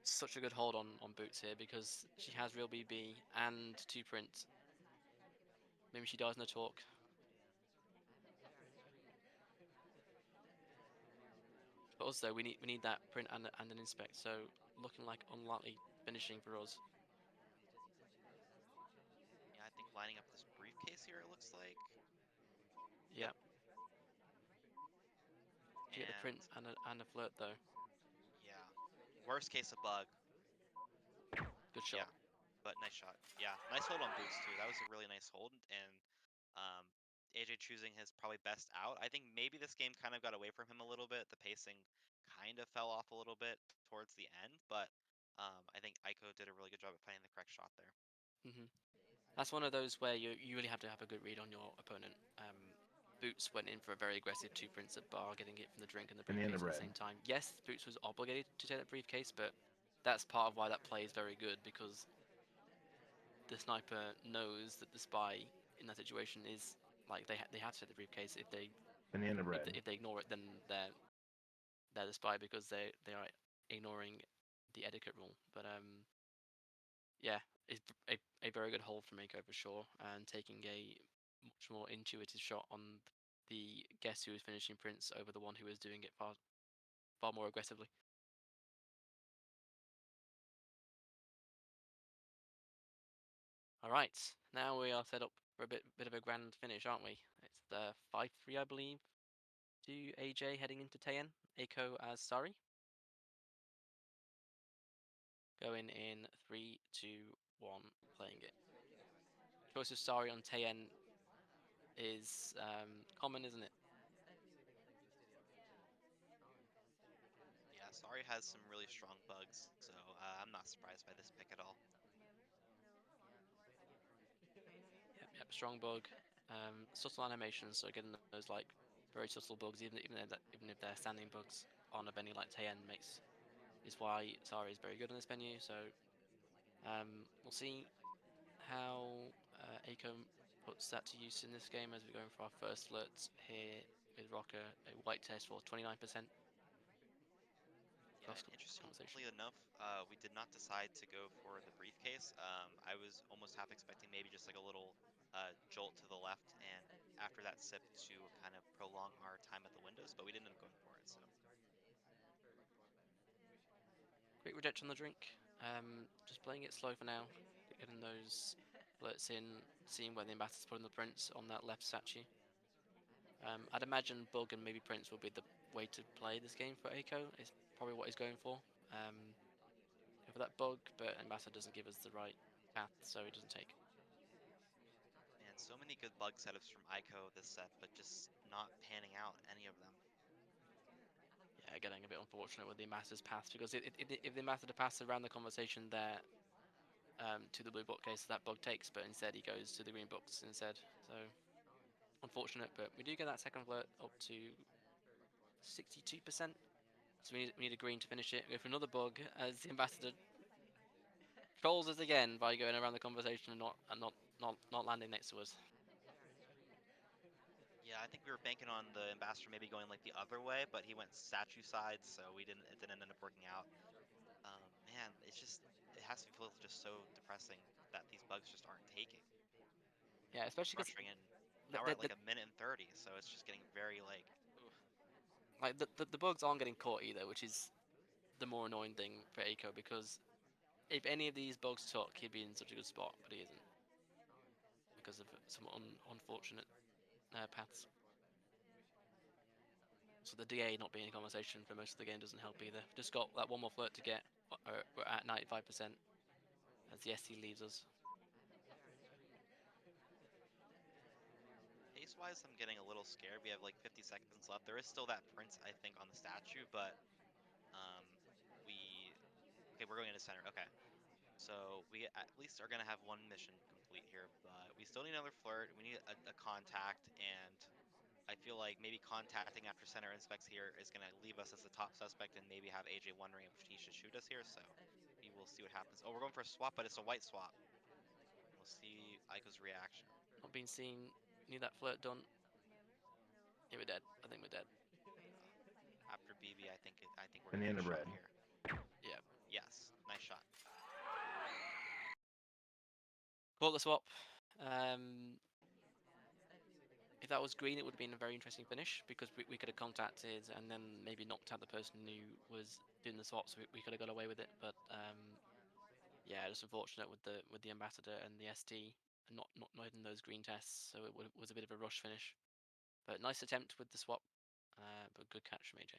Such a good hold on Boots here because she has real BB and two prints. Maybe she dies in a talk. For us though, we need that print and an inspect. So looking like unlikely finishing for us. Yeah, I think lining up this briefcase here, it looks like. Yeah, Yep. to get the And print and a flirt though. yeah, worst case a bug. Good Yeah, shot. but nice shot. Yeah, nice hold on Boots too. That was a really nice hold, and um, AJ choosing his probably best out. I think maybe this game kind of got away from him a little bit. The pacing kind of fell off a little bit towards the end, but I think Aiko did a really good job at finding the correct shot there. hmm That's one of those where you really have to have a good read on your opponent. Boots went in for a very aggressive two prints at bar, getting it from the drink and the Banana briefcase at the bread. same time. Yes, Boots was obligated to take that briefcase, but that's part of why that play is very good because the sniper knows that the spy in that situation is like they have to take the briefcase. Banana bread. If they ignore it, then they're the spy because they are ignoring the etiquette rule. But yeah, it's a very good hold from Mako for sure, and taking a much more intuitive shot on the guess who was finishing Prince over the one who was doing it far more aggressively. All right, now we are set up for a bit of a grand finish, aren't we? It's the 5-3, I believe, to AJ heading into Tayen. Aiko as Sari. Going in 3, 2, 1, playing it. Choice of Sari on Tayen is common, isn't it? Yeah, Sorry has some really strong bugs, so I'm not surprised by this pick at all. Yep, strong bug. Subtle animations, so getting those like very subtle bugs, even if they're standing bugs on a venue like Tayen is why Sari is very good on this venue. So we'll see how Aiko puts that to use in this game as we're going for our first flirt here with Rocker. A white test for 29%. Yeah, Cross and conversation. interestingly enough, we did not decide to go for the briefcase. I was almost half expecting maybe just like a little jolt to the left, and after that sip to kind of prolong our time at the windows, but we didn't end up going for it. So Quick rejection on the drink. Just playing it slow for now. Getting those flirts in, seeing where the ambassador's putting the prints on that left statue. I'd imagine Bug and maybe Prince will be the way to play this game for Aiko. Is probably what he's going for. Go for that Bug, but Ambassador doesn't give us the right path, so he doesn't take. man, so many good bug setups from Ico this set, but just not panning out any of them. Yeah, getting a bit unfortunate with the Ambassador's path, because if the Ambassador passes around the conversation there to the blue bookcase, that Bug takes, but instead he goes to the green books instead. So unfortunate, but we do get that second flirt up to 62%. So we need a green to finish it. Go for another Bug as the Ambassador trolls us again by going around the conversation and not landing next to us. Yeah, I think we were banking on the ambassador maybe going like the other way, but he went statue side, so we didn't. It didn't end up working out. Man, it's just it has to feel just so depressing that these bugs just aren't taking. Yeah, especially because Rushing in. the, Now we're the, at the, like a minute and 30, so it's just getting very like, ugh. like the bugs aren't getting caught either, which is the more annoying thing for Aiko, because if any of these bugs took, he'd be in such a good spot, but he isn't because of some unfortunate paths. So the DA not being in conversation for most of the game doesn't help either. Just got that one more flirt to get. We're at 95% as the SC leaves us. Pace-wise, I'm getting a little scared. We have like 50 seconds left. There is still that prince, I think, on the statue, but um, we okay. We're going into center. Okay, so we at least are gonna have one mission complete here, but we still need another flirt. We need a contact, and I feel like maybe contacting after center inspects here is gonna leave us as the top suspect, and maybe have AJ wondering if he should shoot us here. So we will see what happens. Oh, we're going for a swap, but it's a white swap. We'll see Aiko's reaction. Not being seen. Need that flirt done. Yeah, we're dead. I think we're dead. After BB, I think we're gonna get Banana shot bread. here. Yeah. Yes, nice shot. Caught the swap. If that was green, it would have been a very interesting finish because we could have contacted and then maybe knocked out the person who was doing the swap, so we could have got away with it. But yeah, just unfortunate with the ambassador and the ST not hitting those green tests, so it was a bit of a rush finish. But nice attempt with the swap, but good catch from AJ.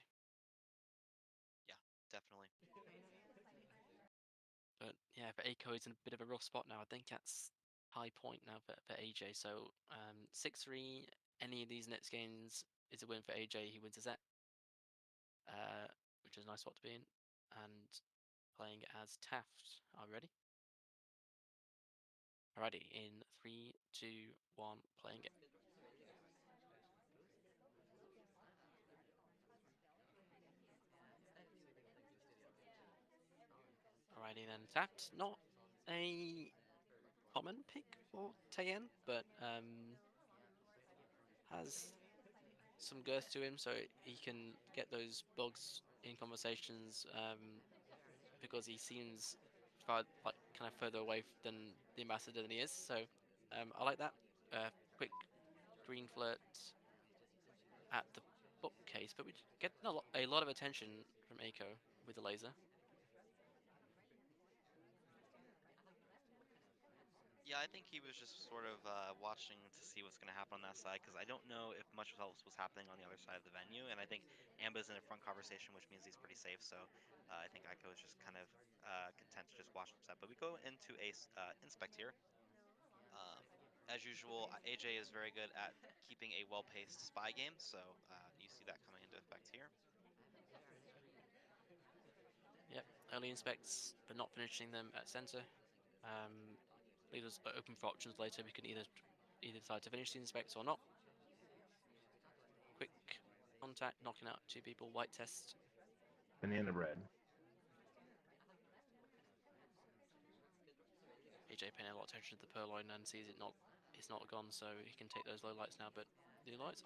Yeah, definitely. But yeah, for Aiko, he's in a bit of a rough spot now. I think that's high point now for AJ. So 6-3, any of these next games is a win for AJ. He wins a set, which is a nice spot to be in. And playing as Taft. Are we ready? Alrighty, in 3, 2, 1, playing it. Alrighty then, Taft. Not a common pick for Tayen, but has some girth to him, so he can get those bugs in conversations because he seems far, like kind of further away than the ambassador than he is. So I like that. Quick green flirt at the bookcase, but we get a lot of attention from Aiko with the laser. Yeah, I think he was just sort of watching to see what's going to happen on that side because I don't know if much else was happening on the other side of the venue, and I think Amba's in a front conversation, which means he's pretty safe. So I think Aiko is just kind of content to just watch that. But we go into a inspect here. Um, as usual, AJ is very good at keeping a well-paced spy game, so you see that coming into effect here. Yep, early inspects, but not finishing them at center. Leaves us open for options later. We can either decide to finish the inspects or not. Quick contact, knocking out two people. White test. Banana bread. AJ paying a lot of attention to the purloin and sees it's not gone, so he can take those low lights now. But the lights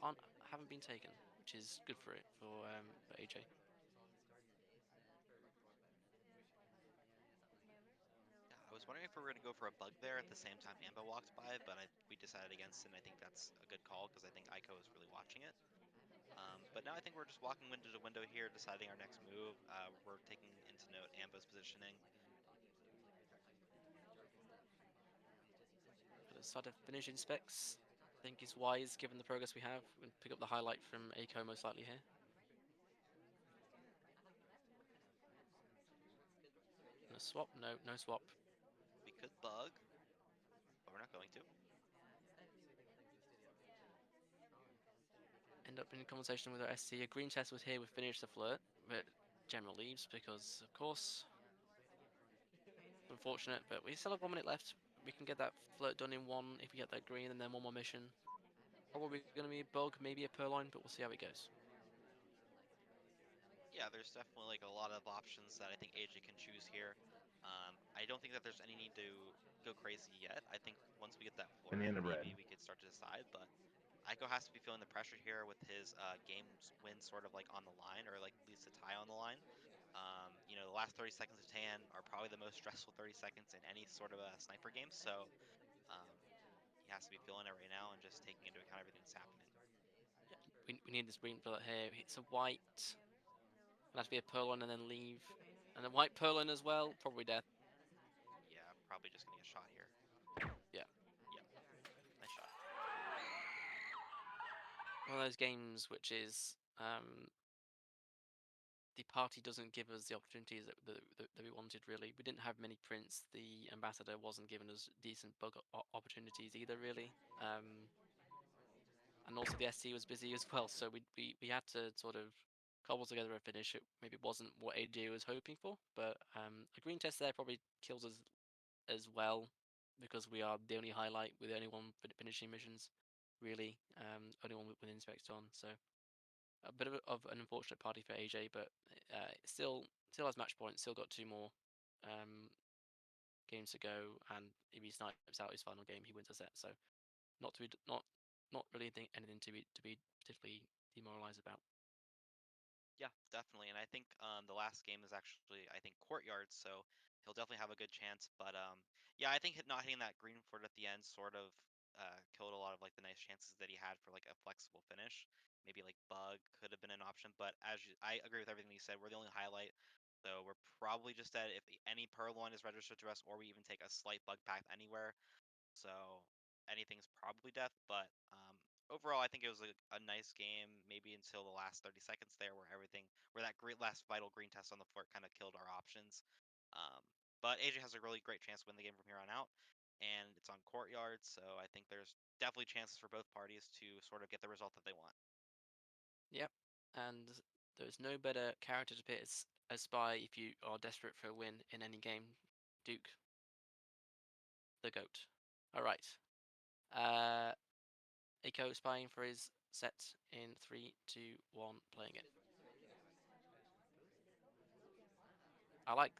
haven't been taken, which is good for for AJ. Yeah, I was wondering if we were going to go for a bug there at the same time Amba walked by, but we decided against it, and I think that's a good call because I think Aiko is really watching it. But now I think we're just walking window to window here, deciding our next move. We're taking into note Amba's positioning. For the start of finishing specs, I think is wise given the progress we have. We can pick up the highlight from AiCo most likely here. And a swap? No, no swap. We could bug, but we're not going to. End up in a conversation with our SC. A green test was here, we finished the flirt, but General leaves because, of course, unfortunate, but we still have 1 minute left. We can get that flirt done in one if we get that green, and then one more mission. Probably going to be a bug, maybe a purloin, but we'll see how it goes. Yeah, there's definitely like a lot of options that I think AJ can choose here. I don't think that there's any need to go crazy yet. I think once we get that flirt, Banana bread. maybe we could start to decide. But Aiko has to be feeling the pressure here with his game's win sort of like on the line, or like at least a tie on the line. The last 30 seconds of Tan are probably the most stressful 30 seconds in any sort of a sniper game. So um, he has to be feeling it right now and just taking into account everything that's happening. We need this green flirt here. It's a white. It'll have to be a purloin and then leave. And a white purloin as well, probably death. Yeah, probably just gonna get shot here. Yeah. Yeah, nice shot. One of those games which is the party doesn't give us the opportunities that we wanted, really. We didn't have many prints. The ambassador wasn't giving us decent bug opportunities either, really. And also the SC was busy as well, so we had to sort of cobble together a finish. It maybe wasn't what AJ was hoping for, but a green test there probably kills us as well because we are the only highlight. We're the only one finishing missions, really. Only one with inspects on, so a bit of an unfortunate party for AJ, but still has match points. Still got two more um, games to go, and if he snipes out his final game, he wins a set. So not to be not really anything to be particularly demoralized about. Yeah, definitely. And I think the last game is actually, I think, Courtyard, so he'll definitely have a good chance. But yeah, I think not hitting that green fort at the end sort of killed a lot of like the nice chances that he had for like a flexible finish. Maybe like bug could have been an option, but I agree with everything you said. We're the only highlight, so we're probably just dead if any purloin is registered to us, or we even take a slight bug path anywhere. So anything's probably death, but overall, I think it was a nice game. Maybe until the last 30 seconds there, where that great last vital green test on the fort kind of killed our options. Um, but AJ has a really great chance to win the game from here on out, and it's on courtyard, so I think there's definitely chances for both parties to sort of get the result that they want. Yep, and there's no better character to pick as a spy if you are desperate for a win in any game. Duke, the goat. All right. Uh, Eiko spying for his set in 3, 2, 1, playing it. I like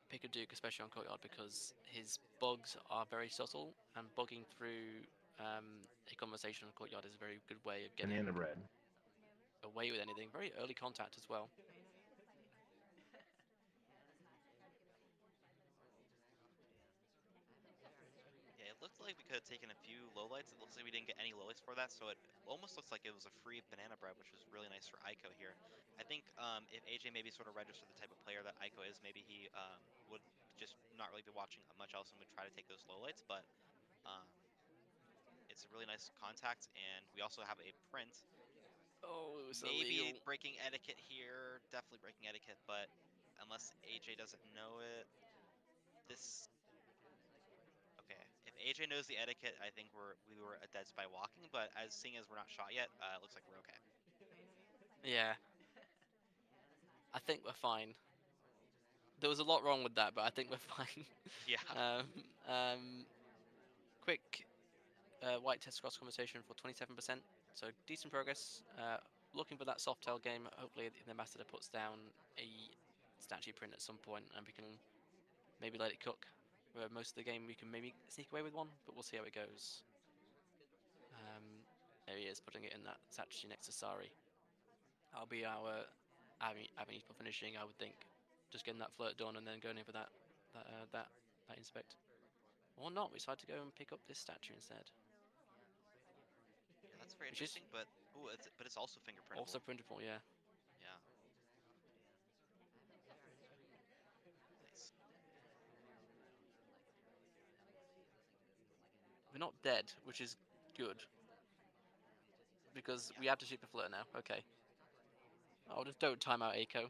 pick a Duke, especially on Courtyard, because his bugs are very subtle, and bugging through a conversation on Courtyard is a very good way of getting Banana bread. away with anything. Very early contact as well. Yeah, it looked like we could have taken a few lowlights. It looks like we didn't get any lowlights for that, so it almost looks like it was a free banana bread, which was really nice for Aiko here. I think if AJ maybe sort of registered the type of player that Aiko is, maybe he would just not really be watching much else and would try to take those lowlights. But Um, it's a really nice contact, and we also have a print. Oh, it's Maybe illegal. breaking etiquette here, definitely breaking etiquette, but unless AJ doesn't know it, this okay. If AJ knows the etiquette, I think we were a dead spy walking, but as seeing as we're not shot yet, it looks like we're okay. Yeah, I think we're fine. There was a lot wrong with that, but I think we're fine. Yeah, um, um, quick white test cross conversation for 27%. So decent progress. Looking for that soft tail game. Hopefully the ambassador puts down a statue print at some point, and we can maybe let it cook. For most of the game, we can maybe sneak away with one, but we'll see how it goes. Um, there he is, putting it in that statue next to Sari. That'll be our avenues for finishing, I would think. Just getting that flirt done and then going in for that inspect. Or not, we decided to go and pick up this statue instead. yeah, that's very Which is interesting. But it's also fingerprintable. also printable, yeah. Yeah, nice. We're not dead, which is good. Because Yeah, we have to shoot the flirt now. Okay. Oh, just don't time out, Aiko.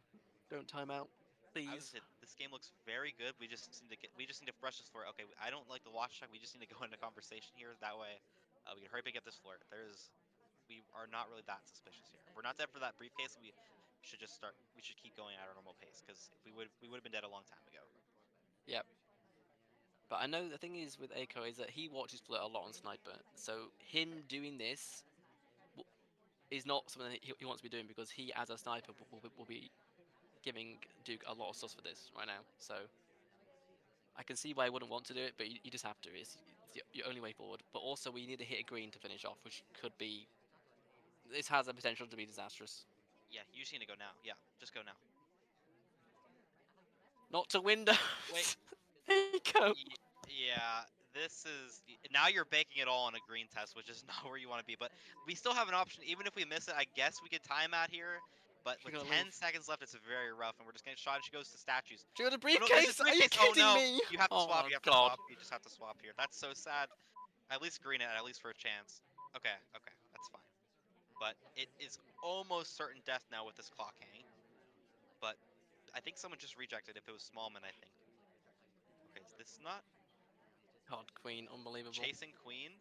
Don't time out. I was Please. gonna say this game looks very good. We just need to brush this floor. Okay, I don't like the watch check. We just need to go into conversation here. That way, we can hurry up and get this floor. We are not really that suspicious here. If we're not dead for that briefcase, we should just start. We should keep going at our normal pace because if we would have been dead a long time ago. Yep. But I know the thing is with Aiko is that he watches flirt a lot on Sniper. So him doing this is not something that he wants to be doing because he, as a sniper, will be giving Duke a lot of stuff for this right now. So I can see why he wouldn't want to do it, but you just have to. It's your only way forward. But also, we need to hit a green to finish off, which could be. This has the potential to be disastrous. Yeah, you just need to go now. Yeah, just go now. Not to Wait, windows. Eco. yeah, now you're baking it all on a green test, which is not where you want to be. But we still have an option. Even if we miss it, I guess we could time out here. But We're with gonna live. 10 seconds left, it's very rough, and we're just getting shot. And she goes to statues. Do you got a Oh no, there's a briefcase? Are you briefcase. Oh kidding no, me? you have to swap. Oh You have to god. swap. You just have to swap here. That's so sad. At least green it, at least for a chance. Okay, okay, that's fine. But it is almost certain death now with this clock hanging. But I think someone just rejected if it was Smallman, I think. Okay, is this not God, Queen, unbelievable. chasing Queen?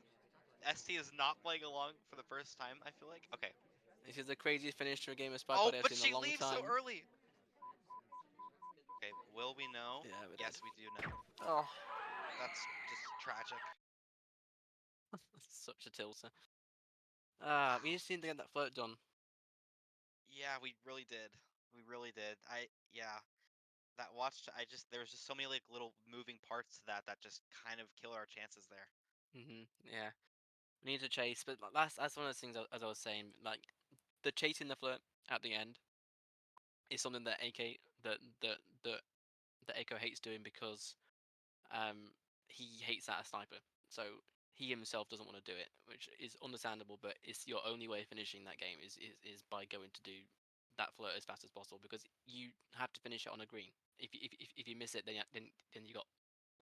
ST is not playing along for the first time, I feel like. Okay. This is the craziest finish to a game of Oh, SpyParty I've but seen in a she long leaves so time. early. Okay, will we know? Yeah, we're dead. Yes, we do know. Oh, That's just tragic. such a tilter. We Ah, just need to get that float done. yeah, we really did. We really did. Yeah, that there was just so many like little moving parts to that just kind of kill our chances there. Yeah. We need to chase, but that's one of those things as I was saying. Like the chasing the flirt at the end is something that AK that that Echo hates doing because he hates that as sniper. So he himself doesn't want to do it, which is understandable. But it's your only way of finishing that game is by going to do that flirt as fast as possible because you have to finish it on a green. If you miss it, then you got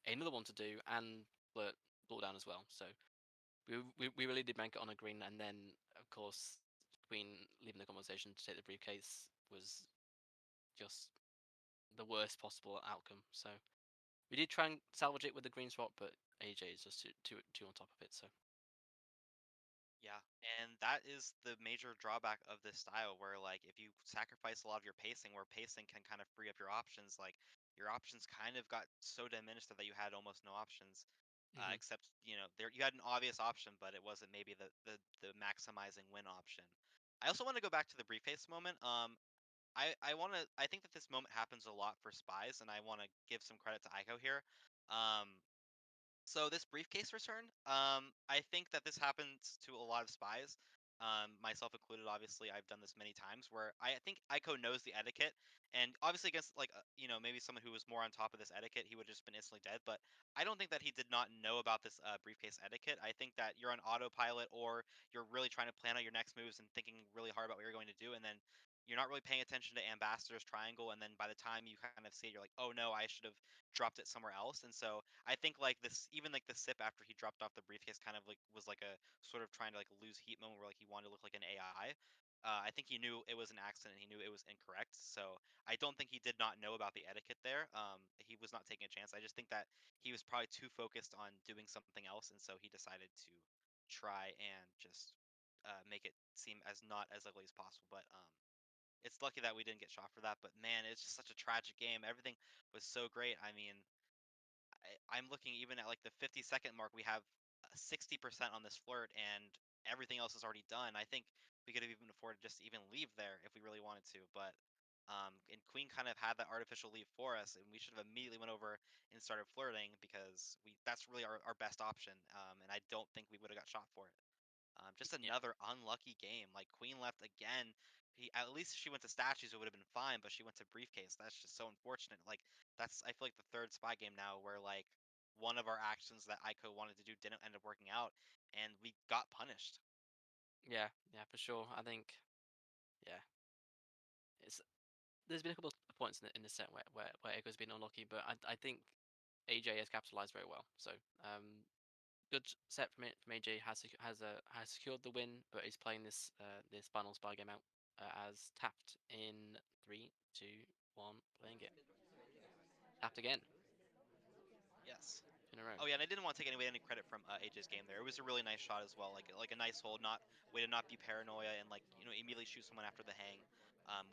another one to do and flirt pull down as well. So we really did bank it on a green, and then of course Queen leaving the conversation to take the briefcase was just the worst possible outcome. So we did try and salvage it with the green swap, but AJ is just too on top of it. So Yeah, and that is the major drawback of this style, where like if you sacrifice a lot of your pacing, where pacing can kind of free up your options, like your options kind of got so diminished that you had almost no options, hmm except there you had an obvious option, but it wasn't maybe the maximizing win option. I also want to go back to the briefcase moment. I think that this moment happens a lot for spies, and I want to give some credit to Aiko here. Um, so this briefcase return, I think that this happens to a lot of spies, myself included. Obviously, I've done this many times where I think Aiko knows the etiquette, and obviously against like maybe someone who was more on top of this etiquette, he would have just been instantly dead. But I don't think that he did not know about this briefcase etiquette. I think that you're on autopilot, or you're really trying to plan out your next moves and thinking really hard about what you're going to do, and then you're not really paying attention to Ambassador's triangle, and then by the time you kind of see it, you're like, oh no, I should have dropped it somewhere else. And so I think like this, even like the sip after he dropped off the briefcase, kind of like was like a sort of trying to like lose heat moment where like he wanted to look like an AI. I think he knew it was an accident. He knew it was incorrect. So I don't think he did not know about the etiquette there. He was not taking a chance. I just think that he was probably too focused on doing something else, and so he decided to try and just make it seem as not as ugly as possible. But it's lucky that we didn't get shot for that. But man, it's just such a tragic game. Everything was so great. I mean, I'm looking even at like the 50-second mark. We have 60% on this flirt, and everything else is already done. I think we could have even afforded just to even leave there if we really wanted to. But and Queen kind of had that artificial leave for us, and we should have immediately went over and started flirting because we that's really our best option. And I don't think we would have got shot for it. Just Yeah, another unlucky game. Like Queen left again. At least she went to statues, it would have been fine, but she went to briefcase. That's just so unfortunate. Like that's I feel like the third spy game now where like one of our actions that Ico wanted to do didn't end up working out, and we got punished. yeah, yeah, for sure. I think, yeah, it's there's been a couple of points in the set where Echo's been unlucky, but I think AJ has capitalized very well. So good set from it from AJ has secured the win, but he's playing this final spy game out as tapped in 3, 2, 1, playing it tapped again Yes. in a row. Oh yeah, and I didn't want to take any credit from AJ's game there. It was a really nice shot as well, like a nice hold, not way to not be paranoia and like immediately shoot someone after the hang.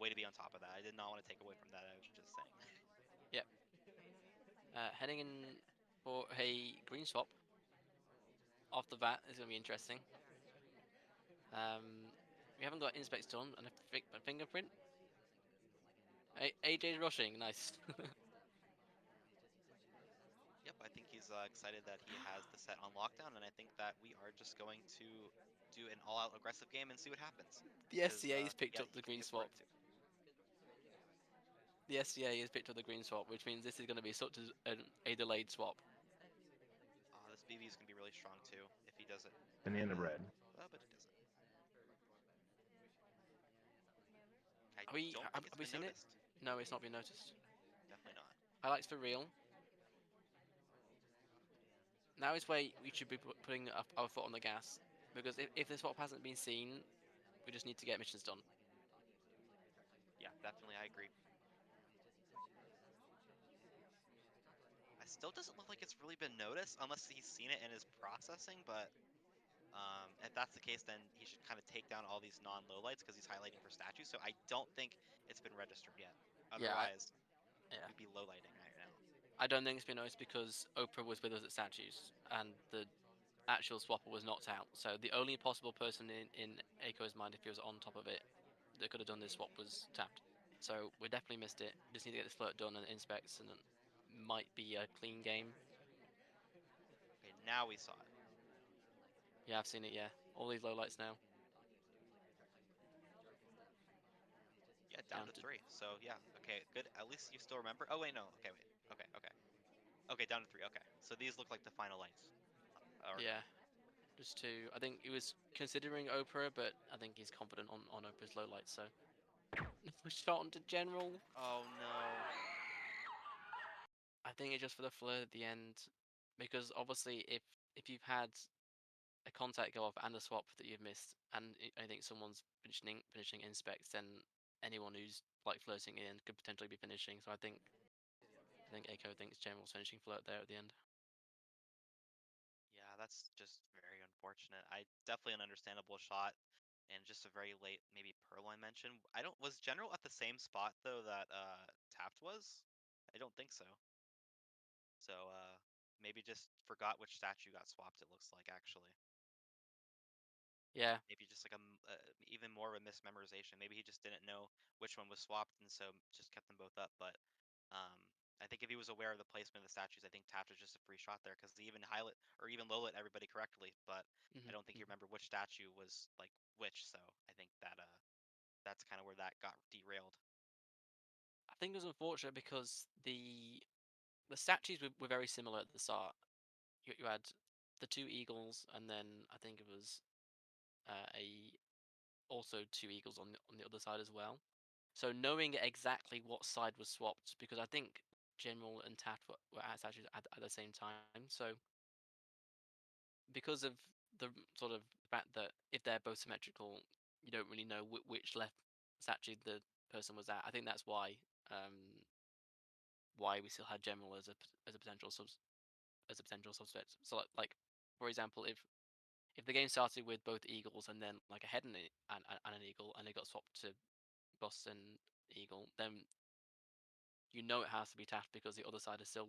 Way to be on top of that. I did not want to take away from that. I was just saying. Yep. Heading in for a green swap off the bat is going to be interesting. Um, we haven't got inspects done and a fingerprint. AJ's rushing, nice. Yep, I think he's excited that he has the set on lockdown, and I think that we are just going to do an all-out aggressive game and see what happens. The Because SCA has picked yeah, up the he can green get for swap. it too. The SCA has picked up the green swap, which means this is going to be such a delayed swap. This BB is gonna be really strong too if he does it. Banana Uh, bread. but he doesn't. I Are we don't think it's have we been seen it? noticed. No, it's not been noticed. Definitely not. Highlights for real. Now is where we should be putting our foot on the gas, because if the swap hasn't been seen, we just need to get missions done. Yeah, definitely, I agree. I still doesn't look like it's really been noticed unless he's seen it and is processing, but if that's the case, then he should kind of take down all these non-lowlights because he's highlighting for statues. So I don't think it's been registered yet. Yeah, Otherwise, yeah. we'd be lowlighting right now. I don't think it's been noticed because Oprah was with us at statues, and the actual swapper was knocked out. So the only possible person in Aiko's mind, if he was on top of it, that could have done this swap was tapped. So we definitely missed it. Just need to get this flirt done and inspects, and it might be a clean game. Okay, now we saw it. Yeah, I've seen it. Yeah, all these low lights now Yeah, down down to to three. So yeah, okay, good. At least you still remember. Oh wait, no. Okay, wait. Okay, okay, okay. Down to three. Okay, so these look like the final lights. Or no? yeah, just two. I think he was considering Oprah, but I think he's confident on Oprah's low lights. So shot onto general. Oh no. I think it's just for the flirt at the end, because obviously if you've had a contact go off and a swap that you've missed, and I think someone's finishing inspects, then anyone who's like flirting in could potentially be finishing. So I think Aiko thinks General's finishing flirt there at the end. Yeah, that's just very unfortunate. I definitely an understandable shot and just a very late maybe Purloin mention. I don't was General at the same spot though that Taft was? I don't think so. So maybe just forgot which statue got swapped, it looks like actually. Yeah, Maybe just like even more of a mismemorization. Maybe he just didn't know which one was swapped and so just kept them both up. But I think if he was aware of the placement of the statues, I think Taft was just a free shot there because he even highlight or even low lit everybody correctly. But I hmm don't think he hmm remembered which statue was like which. So I think that that's kind of where that got derailed. I think it was unfortunate because the statues were very similar at the start. You had the two eagles, and then I think it was a also two eagles on the other side as well. So knowing exactly what side was swapped, because I think General and Taft were at actually at the same time. So because of the sort of fact that if they're both symmetrical, you don't really know which left statue the person was at. I think that's um, why we still had General as a potential suspect. So like for example, if the game started with both eagles and then like a head and an eagle, and it got swapped to boss and eagle, then you know it has to be Taft because the other side is still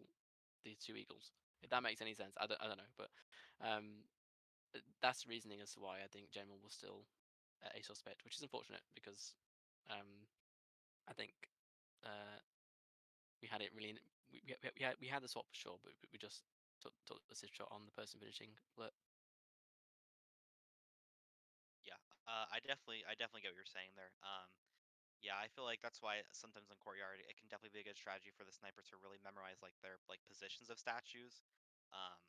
the two eagles. If that makes any sense, I don't know, but um, that's the reasoning as to why I think General was still a suspect, which is unfortunate because um, I think uh, we had it really. We had the swap for sure, but we just took the assist shot on the person finishing. But Yeah, I definitely get what you're saying there. Yeah, I feel like that's why sometimes in Courtyard it can definitely be a good strategy for the sniper to really memorize like their like positions of statues, um,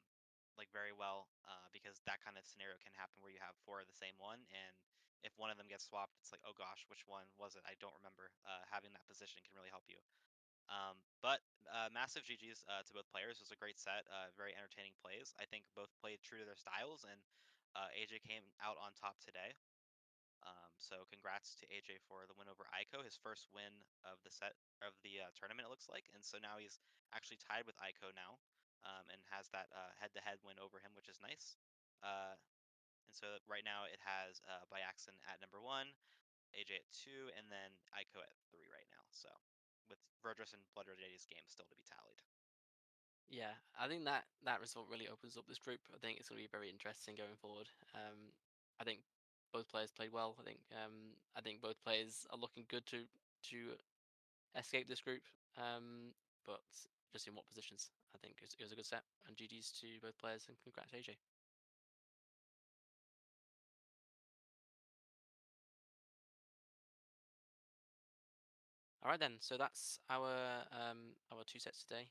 like very well, because that kind of scenario can happen where you have four of the same one, and if one of them gets swapped, it's like, oh gosh, which one was it? I don't remember. Having that position can really help you. But massive GGs to both players. It was a great set, very entertaining plays. I think both played true to their styles, and AJ came out on top today. So congrats to AJ for the win over Aiko, his first win of the set of the tournament, it looks like. And so now he's actually tied with Aiko now, and has that head-to-head win over him, which is nice. Uh, and so right now it has Byaxon at number one, AJ at two, and then Aiko at three right now. So with Verdress and Blood Red Lady's game still to be tallied. yeah, I think that result really opens up this group. I think it's going to be very interesting going forward. I think both players played well. I think both players are looking good to escape this group. But just in what positions? I think it was a good set. And GG's to both players and congrats AJ. All right then. So that's our two sets today.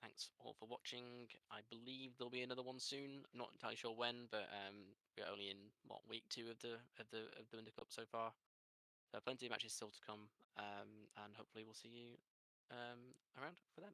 Thanks all for watching. I believe there'll be another one soon. I'm not entirely sure when, but we're only in what week two of the Winter Cup so far. So plenty of matches still to come. And hopefully we'll see you around for them.